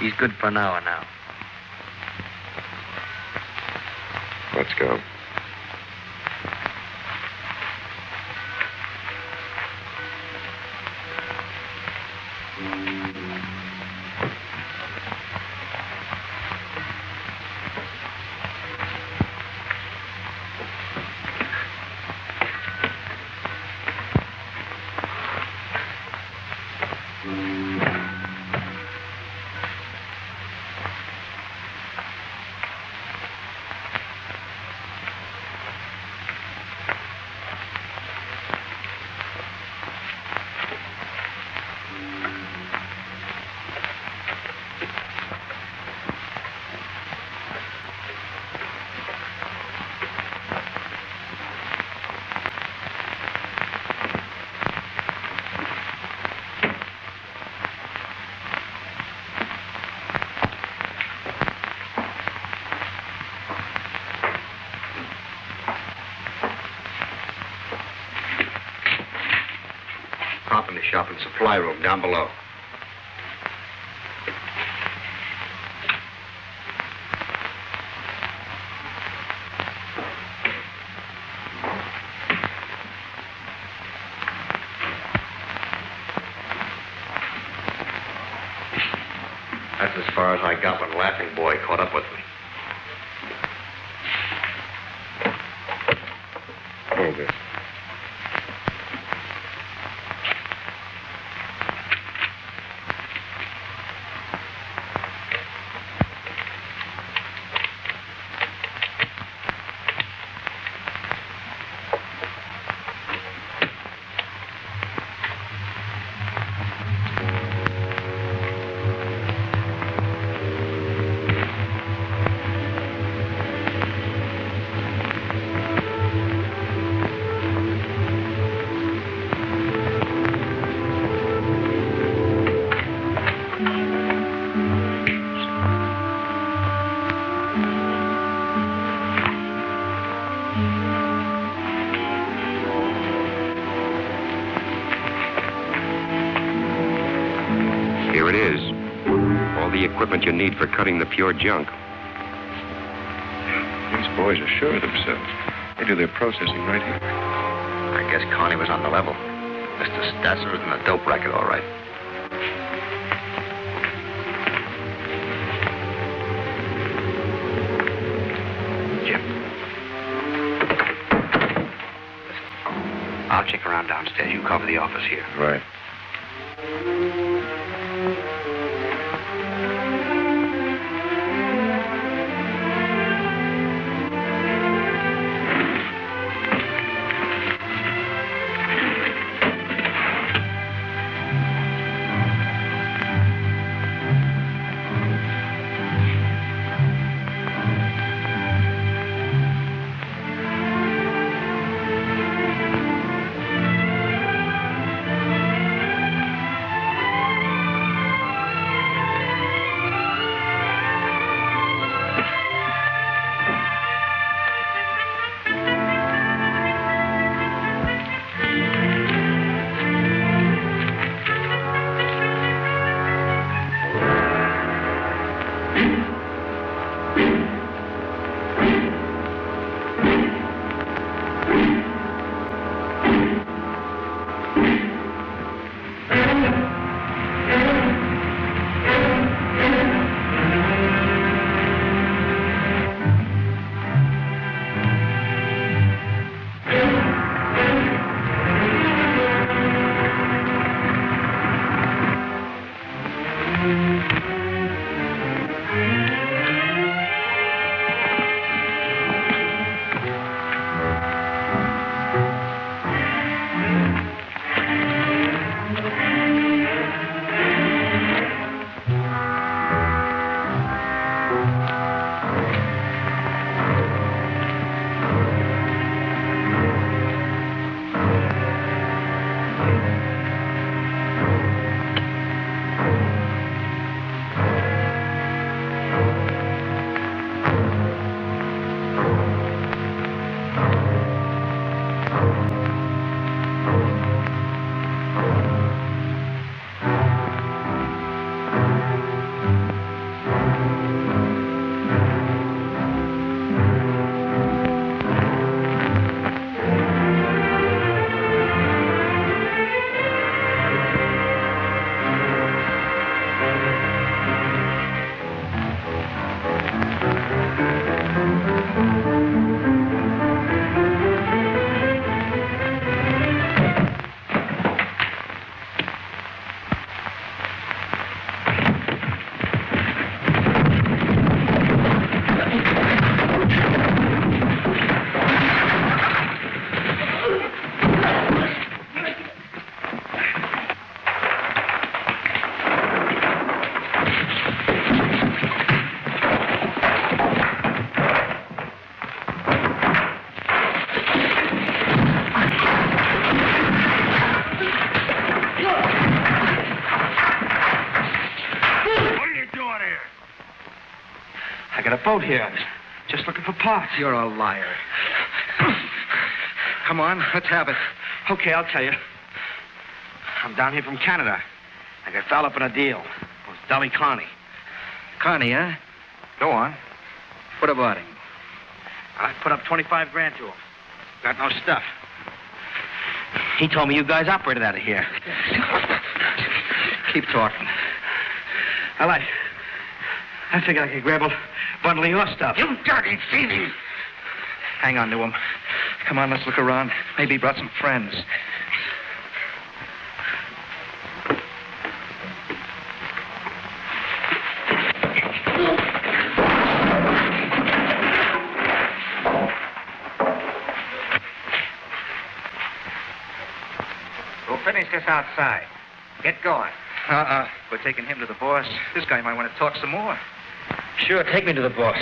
Speaker 5: He's good for an hour now.
Speaker 7: Let's go.
Speaker 5: In the shop and supply room down below. That's as far as I got when Laughing Boy caught up with me.
Speaker 3: Hold this.
Speaker 7: Here it is. All the equipment you need for cutting the pure junk.
Speaker 3: These boys are sure of themselves. They do their processing right here.
Speaker 5: I guess Connie was on the level. Mr. Stasser is in the dope racket, all right. Jim. I'll check around downstairs. You cover the office here.
Speaker 3: Right.
Speaker 5: Boat here. Just looking for parts.
Speaker 16: You're a liar. Come on, let's have it.
Speaker 5: Okay, I'll tell you. I'm down here from Canada. I got fouled up in a deal. It was Dolly Connie.
Speaker 16: Connie, huh? Go on. What about him?
Speaker 5: I put up 25 grand to him. Got no stuff. He told me you guys operated out of here.
Speaker 16: Keep talking.
Speaker 5: All right.
Speaker 16: I figured I could grab a bundle of your stuff.
Speaker 7: You dirty thieving!
Speaker 16: Hang on to him. Come on, let's look around. Maybe he brought some friends.
Speaker 5: We'll finish this outside. Get going.
Speaker 16: We're taking him to the boss. This guy might want to talk some more.
Speaker 5: Sure, take me to the boss.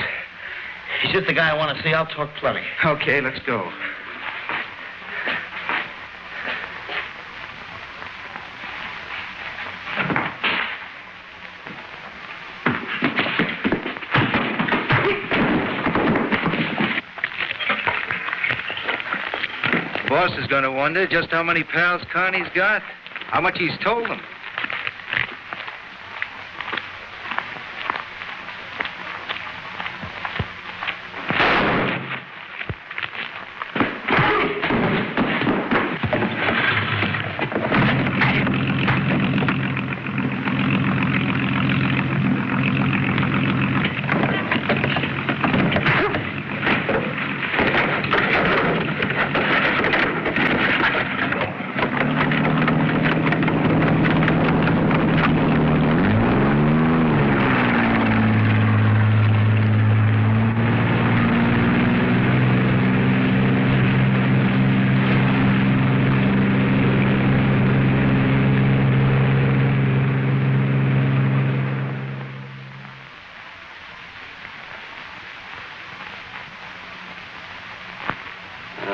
Speaker 5: He's just the guy I want to see. I'll talk plenty.
Speaker 16: Okay, let's go. The boss is going to wonder just how many pals Connie's got, how much he's told them.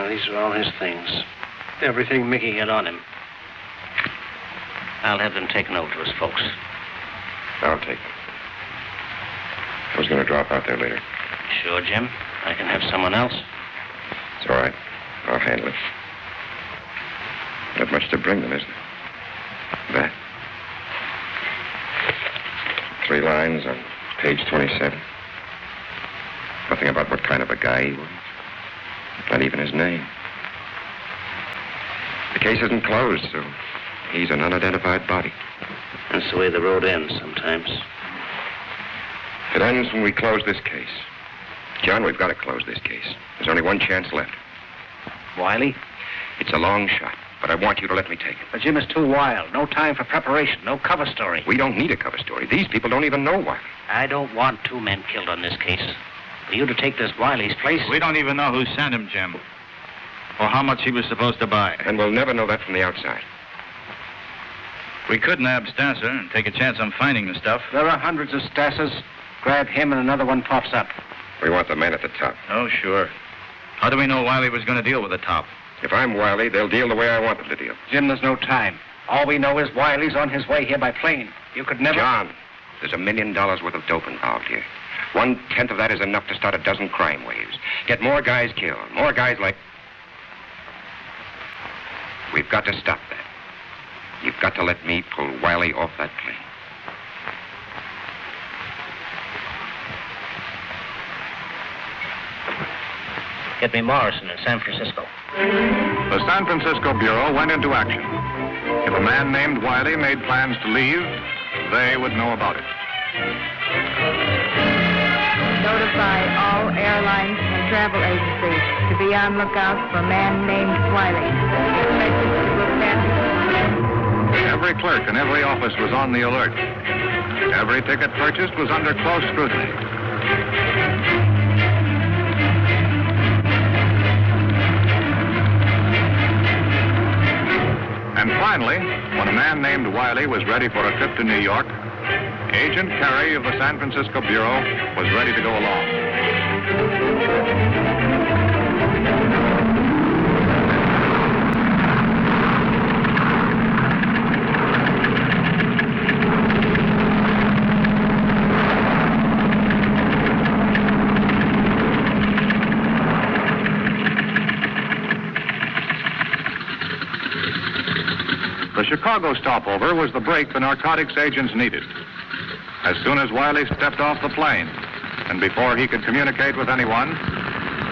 Speaker 4: These are all his things. Everything Mickey had on him. I'll have them taken over to his folks.
Speaker 7: I'll take them. I was going to drop out there later.
Speaker 4: Sure, Jim. I can have someone else.
Speaker 7: It's all right. I'll handle it. Not much to bring them, is there? That. 3 lines on page 27. Nothing about what kind of a guy he was. Not even his name. The case isn't closed, so he's an unidentified body.
Speaker 4: That's the way the road ends sometimes.
Speaker 7: It ends when we close this case. John, we've got to close this case. There's only one chance left.
Speaker 4: Wiley?
Speaker 7: It's a long shot, but I want you to let me take it.
Speaker 4: But Jim is too wild. No time for preparation. No cover story.
Speaker 7: We don't need a cover story. These people don't even know Wiley.
Speaker 4: I don't want 2 men killed on this case. For you to take this Wiley's place...
Speaker 12: We don't even know who sent him, Jim. Or how much he was supposed to buy.
Speaker 7: And we'll never know that from the outside.
Speaker 12: We could nab Stasser and take a chance on finding the stuff.
Speaker 4: There are hundreds of Stassers. Grab him and another one pops up.
Speaker 7: We want the man at the top.
Speaker 12: Oh, sure. How do we know Wiley was going to deal with the top?
Speaker 7: If I'm Wiley, they'll deal the way I want them to deal.
Speaker 4: Jim, there's no time. All we know is Wiley's on his way here by plane. You could never...
Speaker 7: John, there's $1 million worth of dope involved here. 1/10 of that is enough to start a dozen crime waves. Get more guys killed. More guys like... We've got to stop that. You've got to let me pull Wiley off that plane.
Speaker 4: Get me Morrison in San Francisco.
Speaker 1: The San Francisco Bureau went into action. If a man named Wiley made plans to leave, they would know about it.
Speaker 17: Notify all airlines and travel agencies to be on lookout for a man named Wiley.
Speaker 1: Every clerk in every office was on the alert. Every ticket purchased was under close scrutiny. And finally, when a man named Wiley was ready for a trip to New York, Agent Carey of the San Francisco Bureau was ready to go along. The Chicago stopover was the break the narcotics agents needed. As soon as Wiley stepped off the plane, and before he could communicate with anyone,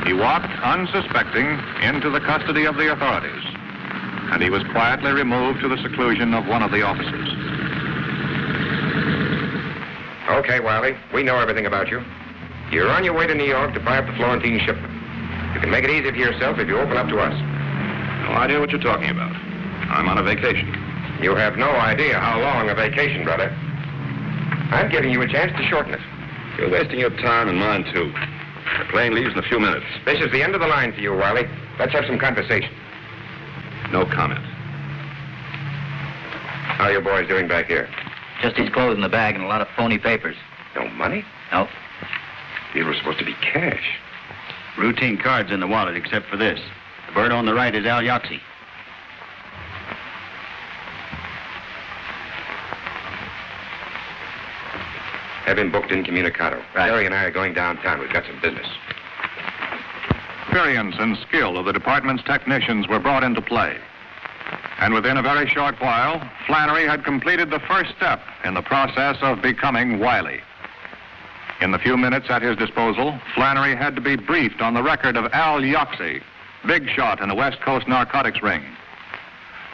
Speaker 1: he walked unsuspecting into the custody of the authorities, and he was quietly removed to the seclusion of one of the offices.
Speaker 7: Okay, Wiley. We know everything about you. You're on your way to New York to buy up the Florentine shipment. You can make it easy for yourself if you open up to us.
Speaker 3: No idea what you're talking about. I'm on a vacation.
Speaker 7: You have no idea how long a vacation, brother. I'm giving you a chance to shorten it.
Speaker 3: You're wasting your time and mine, too. The plane leaves in a few minutes.
Speaker 7: This is the end of the line for you, Wiley. Let's have some conversation.
Speaker 3: No comment.
Speaker 7: How are you boys doing back here?
Speaker 5: Just his clothes in the bag and a lot of phony papers.
Speaker 7: No money?
Speaker 5: No.
Speaker 7: These were supposed to be cash.
Speaker 4: Routine cards in the wallet, except for this. The bird on the right is Al Yoxie.
Speaker 7: Have him booked incommunicado.
Speaker 5: Right.
Speaker 7: Terry and I are going downtown. We've got some business.
Speaker 1: Experience and skill of the department's technicians were brought into play. And within a very short while, Flannery had completed the first step in the process of becoming wily. In the few minutes at his disposal, Flannery had to be briefed on the record of Al Yoxie, big shot in the West Coast narcotics ring.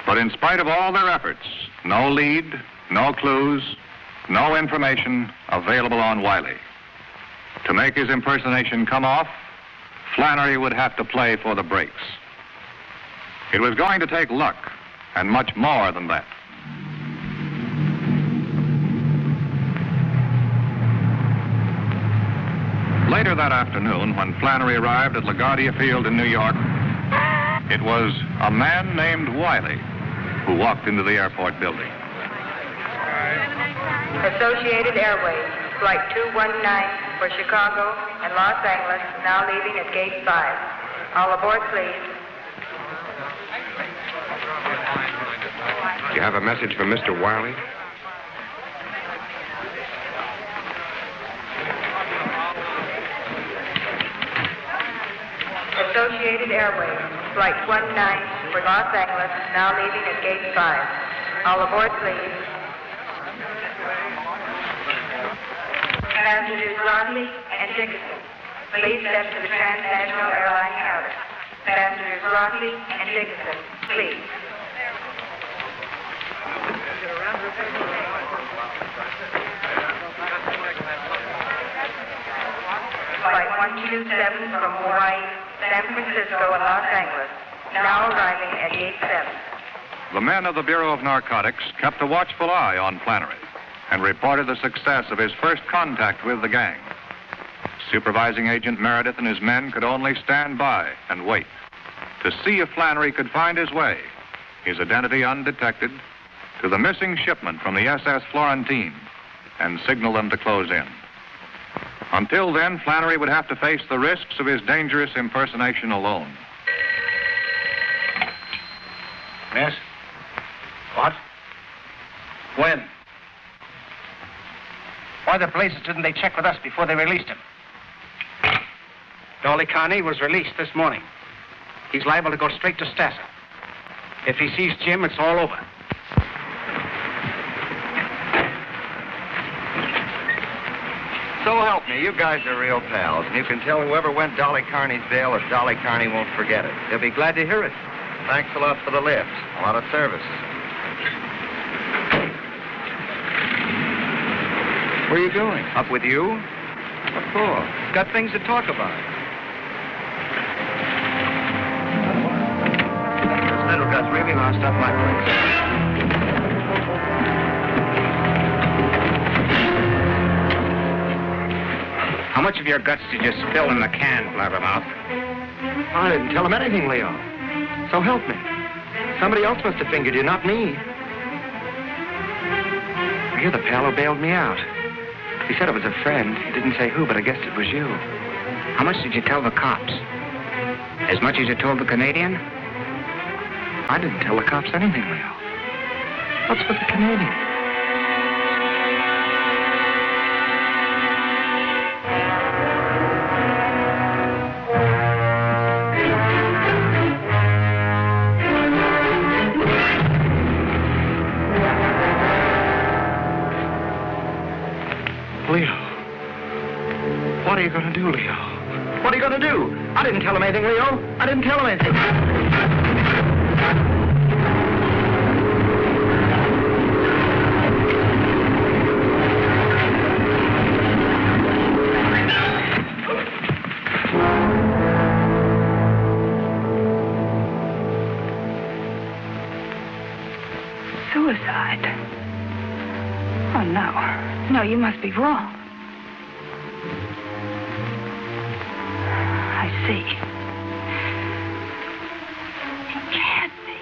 Speaker 1: But in spite of all their efforts, no lead, no clues, no information available on Wiley. To make his impersonation come off, Flannery would have to play for the breaks. It was going to take luck, and much more than that. Later that afternoon, when Flannery arrived at LaGuardia Field in New York, it was a man named Wiley who walked into the airport building.
Speaker 17: Associated Airways, Flight 219 for Chicago and Los Angeles, now leaving at Gate 5. All aboard, please.
Speaker 7: You have a message from Mr. Wiley?
Speaker 17: Associated Airways, Flight 119 for Los Angeles, now leaving at Gate 5. All aboard, please. Passengers Rodney and Dickinson, please step to the Transnational Airline Tower. Passengers Rodney and Dickinson, please. Flight 127 from Hawaii, San Francisco, and Los Angeles, now arriving at Gate 7.
Speaker 1: The men of the Bureau of Narcotics kept a watchful eye on Flannery and reported the success of his first contact with the gang. Supervising Agent Meredith and his men could only stand by and wait to see if Flannery could find his way, his identity undetected, to the missing shipment from the SS Florentine and signal them to close in. Until then, Flannery would have to face the risks of his dangerous impersonation alone.
Speaker 4: Yes? What? When? Why the blazes didn't they check with us before they released him? Dolly Carney was released this morning. He's liable to go straight to Stassa. If he sees Jim, it's all over.
Speaker 5: So help me, you guys are real pals, and you can tell whoever went Dolly Carney's bail that Dolly Carney won't forget it. They'll be glad to hear it. Thanks a lot for the lift. A lot of service. Where are you going? Up with you? What for? Got things to talk about. This little gut's really lost up my place.
Speaker 4: How much of your guts did you spill in the can, Blabbermouth?
Speaker 5: I didn't tell him anything, Leo. So help me. Somebody else must have fingered you, not me. You're the pal who bailed me out. He said it was a friend. He didn't say who, but I guessed it was you.
Speaker 11: How much did you tell the cops? As much as you told the Canadian?
Speaker 5: I didn't tell the cops anything, Leo. What's with the Canadian? Leo. What are you going to do, Leo? What are you going to do? I didn't tell him anything, Leo. I didn't tell him anything.
Speaker 13: suicide. Oh, no. No, you must be wrong. I see. It can't be.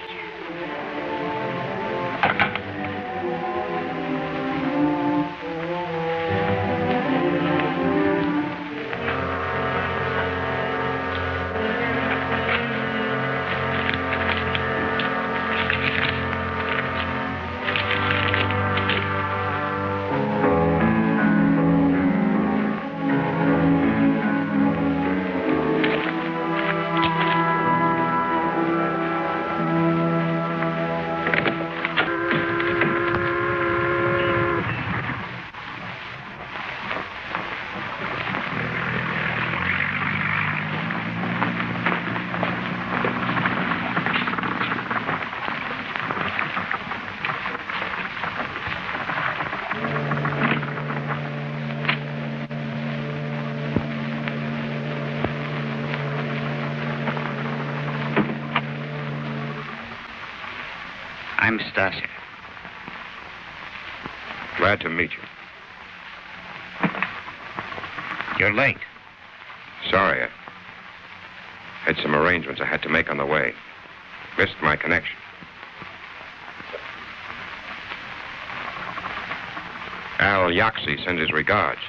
Speaker 5: I'm Stasia.
Speaker 7: Glad to meet you.
Speaker 5: You're late.
Speaker 7: Sorry, I had some arrangements I had to make on the way. Missed my connection. Al Yaxi sends his regards.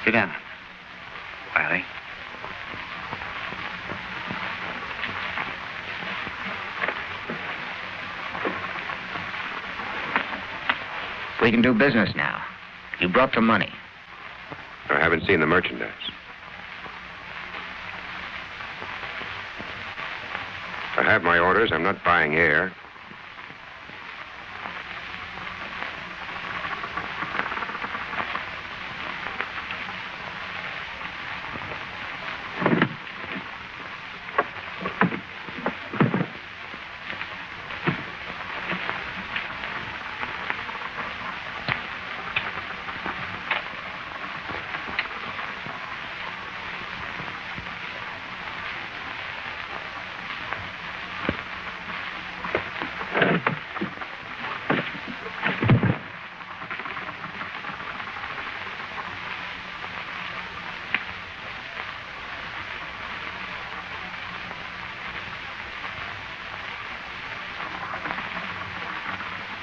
Speaker 5: Sit down. Wiley. We can do business now. You brought the money.
Speaker 7: I haven't seen the merchandise. I have my orders. I'm not buying air.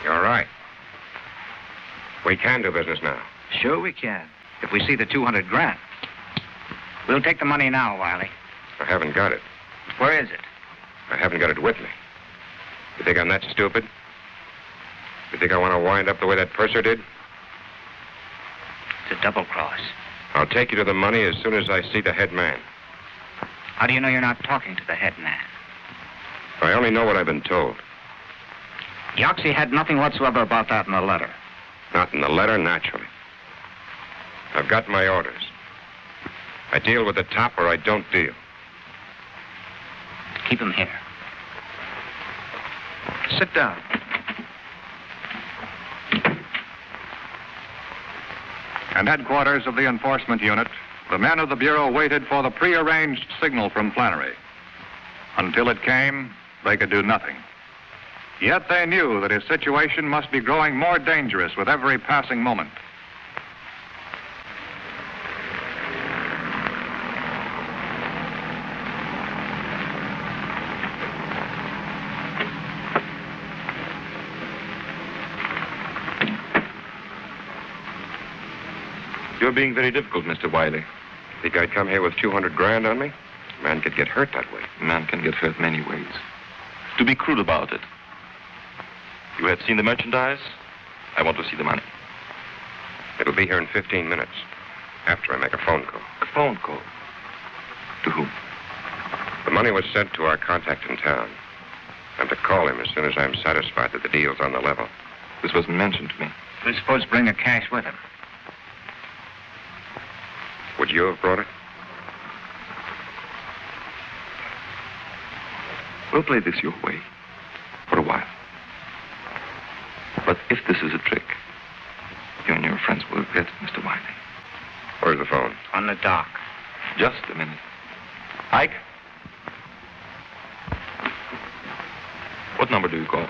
Speaker 7: You're right. We can do business now.
Speaker 5: Sure we can. If we see the 200 grand. We'll take the money now, Wiley.
Speaker 7: I haven't got it.
Speaker 5: Where is it?
Speaker 7: I haven't got it with me. You think I'm that stupid? You think I want to wind up the way that purser did?
Speaker 5: It's a double cross.
Speaker 7: I'll take you to the money as soon as I see the head man.
Speaker 5: How do you know you're not talking to the head man?
Speaker 7: I only know what I've been told.
Speaker 5: Yaxi had nothing whatsoever about that in the letter.
Speaker 7: Not in the letter, naturally. I've got my orders. I deal with the top or I don't deal.
Speaker 5: Keep him here. Sit down.
Speaker 1: And headquarters of the enforcement unit, the men of the Bureau waited for the prearranged signal from Flannery. Until it came, they could do nothing. Yet they knew that his situation must be growing more dangerous with every passing moment.
Speaker 3: You're being very difficult, Mr. Wiley.
Speaker 7: Think I'd come here with 200 grand on me? A man could get hurt that way.
Speaker 3: A man can get hurt many ways. To be crude about it. You have seen the merchandise? I want to see the money.
Speaker 7: It'll be here in 15 minutes, after I make a phone call.
Speaker 3: A phone call? To whom?
Speaker 7: The money was sent to our contact in town. I'm to call him as soon as I'm satisfied that the deal's on the level.
Speaker 3: This wasn't mentioned to me.
Speaker 5: We're supposed to bring the cash with him.
Speaker 7: Would you have brought it?
Speaker 3: We'll play this your way for a while. But if this is a trick, you and your friends will regret it, Mr. Wiley.
Speaker 5: Where's the phone?
Speaker 6: On the dock.
Speaker 3: Just a minute.
Speaker 5: Ike?
Speaker 3: What number do you call?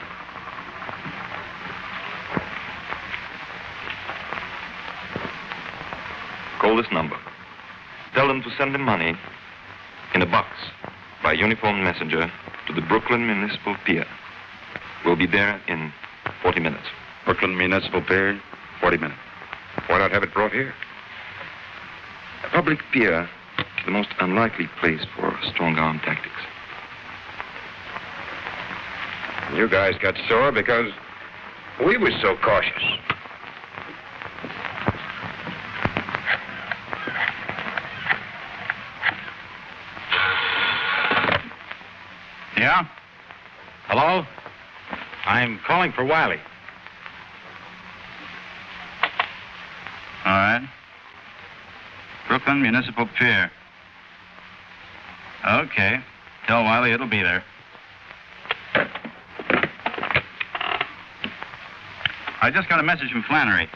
Speaker 3: Call this number. Tell them to send the money in a box by uniformed messenger to the Brooklyn Municipal Pier. We'll be there in 40 minutes.
Speaker 12: Brooklyn Municipal Pier, 40 minutes.
Speaker 7: Why not have it brought here?
Speaker 3: A public pier is the most unlikely place for strong-arm tactics.
Speaker 7: You guys got sore because we was so cautious.
Speaker 4: Yeah? Hello? I'm calling for Wiley. All right. Brooklyn Municipal Pier. Okay. Tell Wiley it'll be there. I just got a message from Flannery.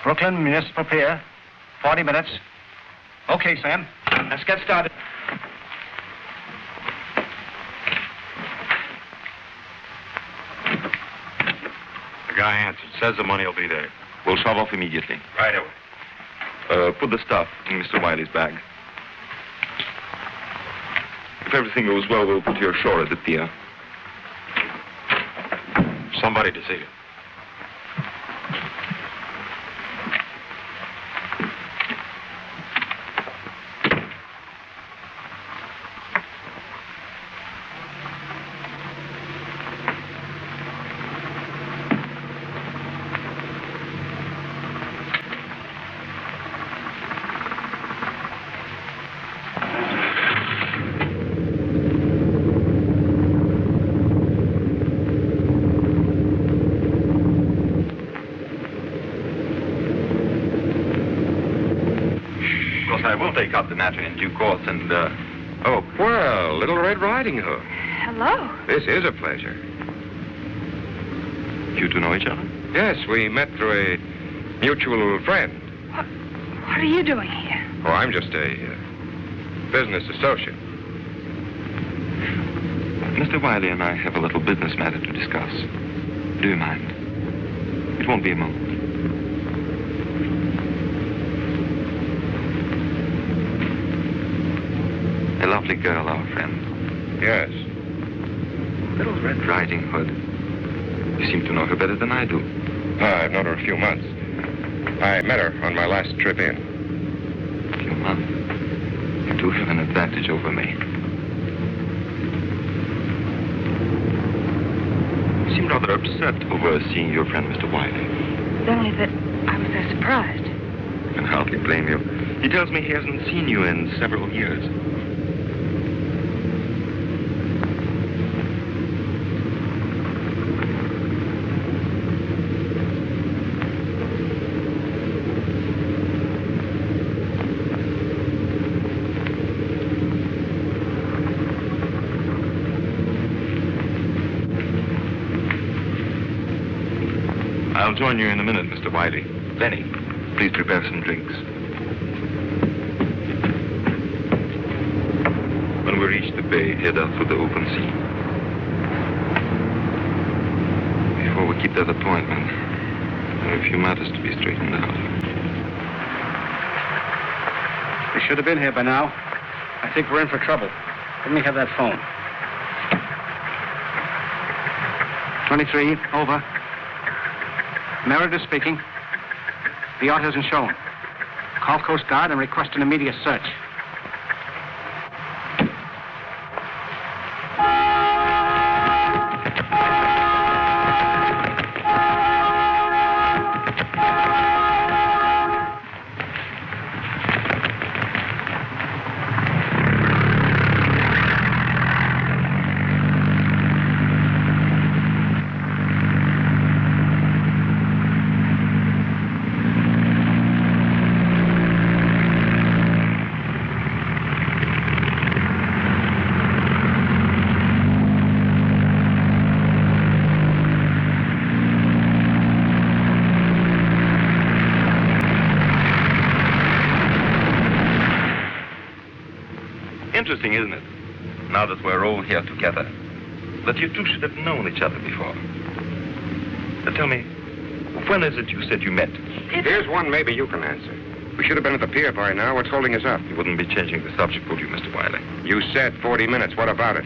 Speaker 5: Brooklyn Municipal Pier, 40 minutes. Okay, Sam. Let's get started.
Speaker 3: The guy answered. Says the money will be there. We'll shove off immediately.
Speaker 7: Right away.
Speaker 3: Put the stuff in Mr. Wiley's bag. If everything goes well, we'll put you ashore at the pier.
Speaker 7: Somebody to see you.
Speaker 3: I will take up the matter in due course and,
Speaker 7: Oh, well, Little Red Riding Hood.
Speaker 9: Hello.
Speaker 7: This is a pleasure.
Speaker 3: You two know each other?
Speaker 7: Yes, we met through a mutual friend.
Speaker 9: What are you doing here?
Speaker 7: Oh, I'm just a business associate.
Speaker 3: Mr. Wiley and I have a little business matter to discuss. Do you mind? It won't be a moment. A lovely girl, our friend.
Speaker 7: Yes.
Speaker 3: Little Red Riding Hood. You seem to know her better than I do.
Speaker 7: I've known her a few months. I met her on my last trip in.
Speaker 3: A few months? You do have an advantage over me. You seem rather upset over seeing your friend, Mr. Wiley.
Speaker 9: It's only that I was so surprised.
Speaker 3: I can hardly blame you. He tells me he hasn't seen you in several years. I'll join you in a minute, Mr. Wiley. Lenny, please prepare some drinks. When we reach the bay, head out through the open sea. Before we keep that appointment, there are a few matters to be straightened out.
Speaker 4: We should have been here by now. I think we're in for trouble. Let me have that phone. 23, over. Meredith speaking. The yacht isn't shown. Call Coast Guard and request an immediate search.
Speaker 3: interesting, isn't it? Now that we're all here together, that you two should have known each other before. Tell me, when is it you said you met?
Speaker 7: Here's one maybe you can answer. We should have been at the pier by now. What's holding us up?
Speaker 3: You wouldn't be changing the subject, would you, Mr. Wiley?
Speaker 7: You said 40 minutes. What about it?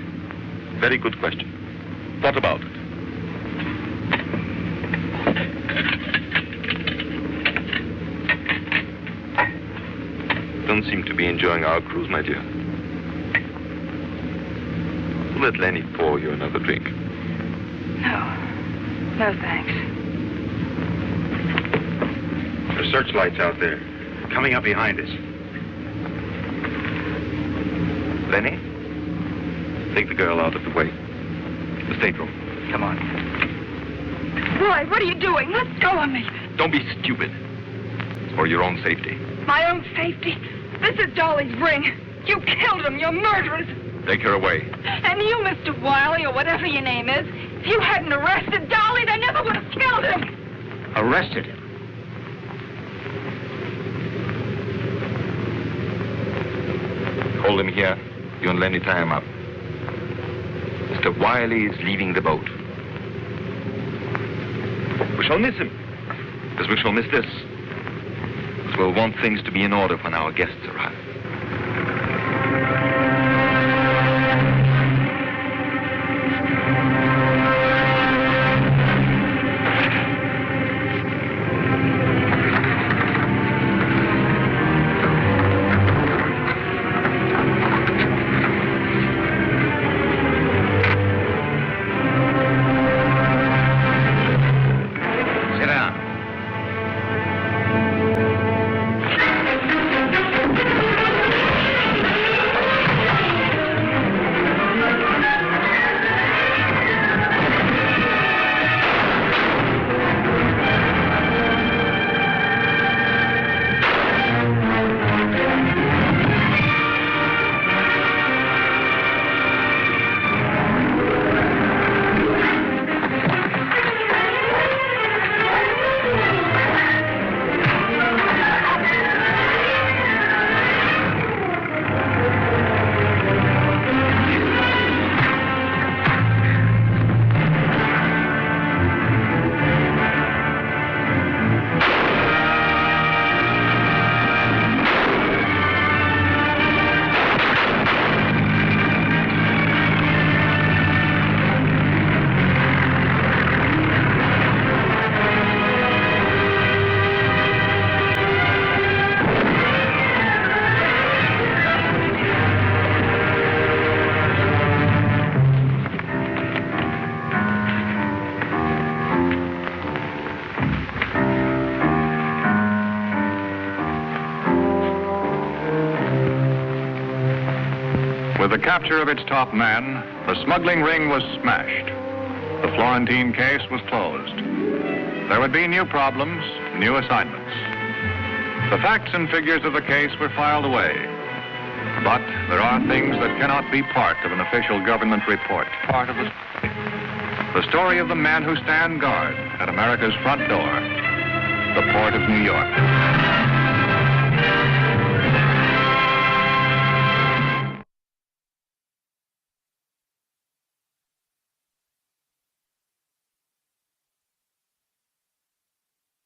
Speaker 3: Very good question. What about it? Don't seem to be enjoying our cruise, my dear. Let Lenny pour you another drink.
Speaker 9: No, thanks.
Speaker 12: The searchlights out there, coming up behind us.
Speaker 3: Lenny, take the girl out of the way. The stateroom.
Speaker 16: Come on.
Speaker 13: Boy, what are you doing? Let go of me.
Speaker 3: Don't be stupid. It's for your own safety.
Speaker 13: My own safety? This is Dolly's ring. You killed him. You're murderers.
Speaker 3: Take her away.
Speaker 13: And you, Mr. Wiley, or whatever your name is, if you hadn't arrested Dolly, they never would have killed him.
Speaker 4: Arrested him?
Speaker 3: Hold him here. You and Lenny tie him up. Mr. Wiley is leaving the boat. We shall miss him, as we shall miss this. Because we'll want things to be in order when our guests arrive.
Speaker 1: With the capture of its top man, the smuggling ring was smashed. The Florentine case was closed. There would be new problems, new assignments. The facts and figures of the case were filed away. But there are things that cannot be part of an official government report. Part of the story of the men who stand guard at America's front door, the port of New York.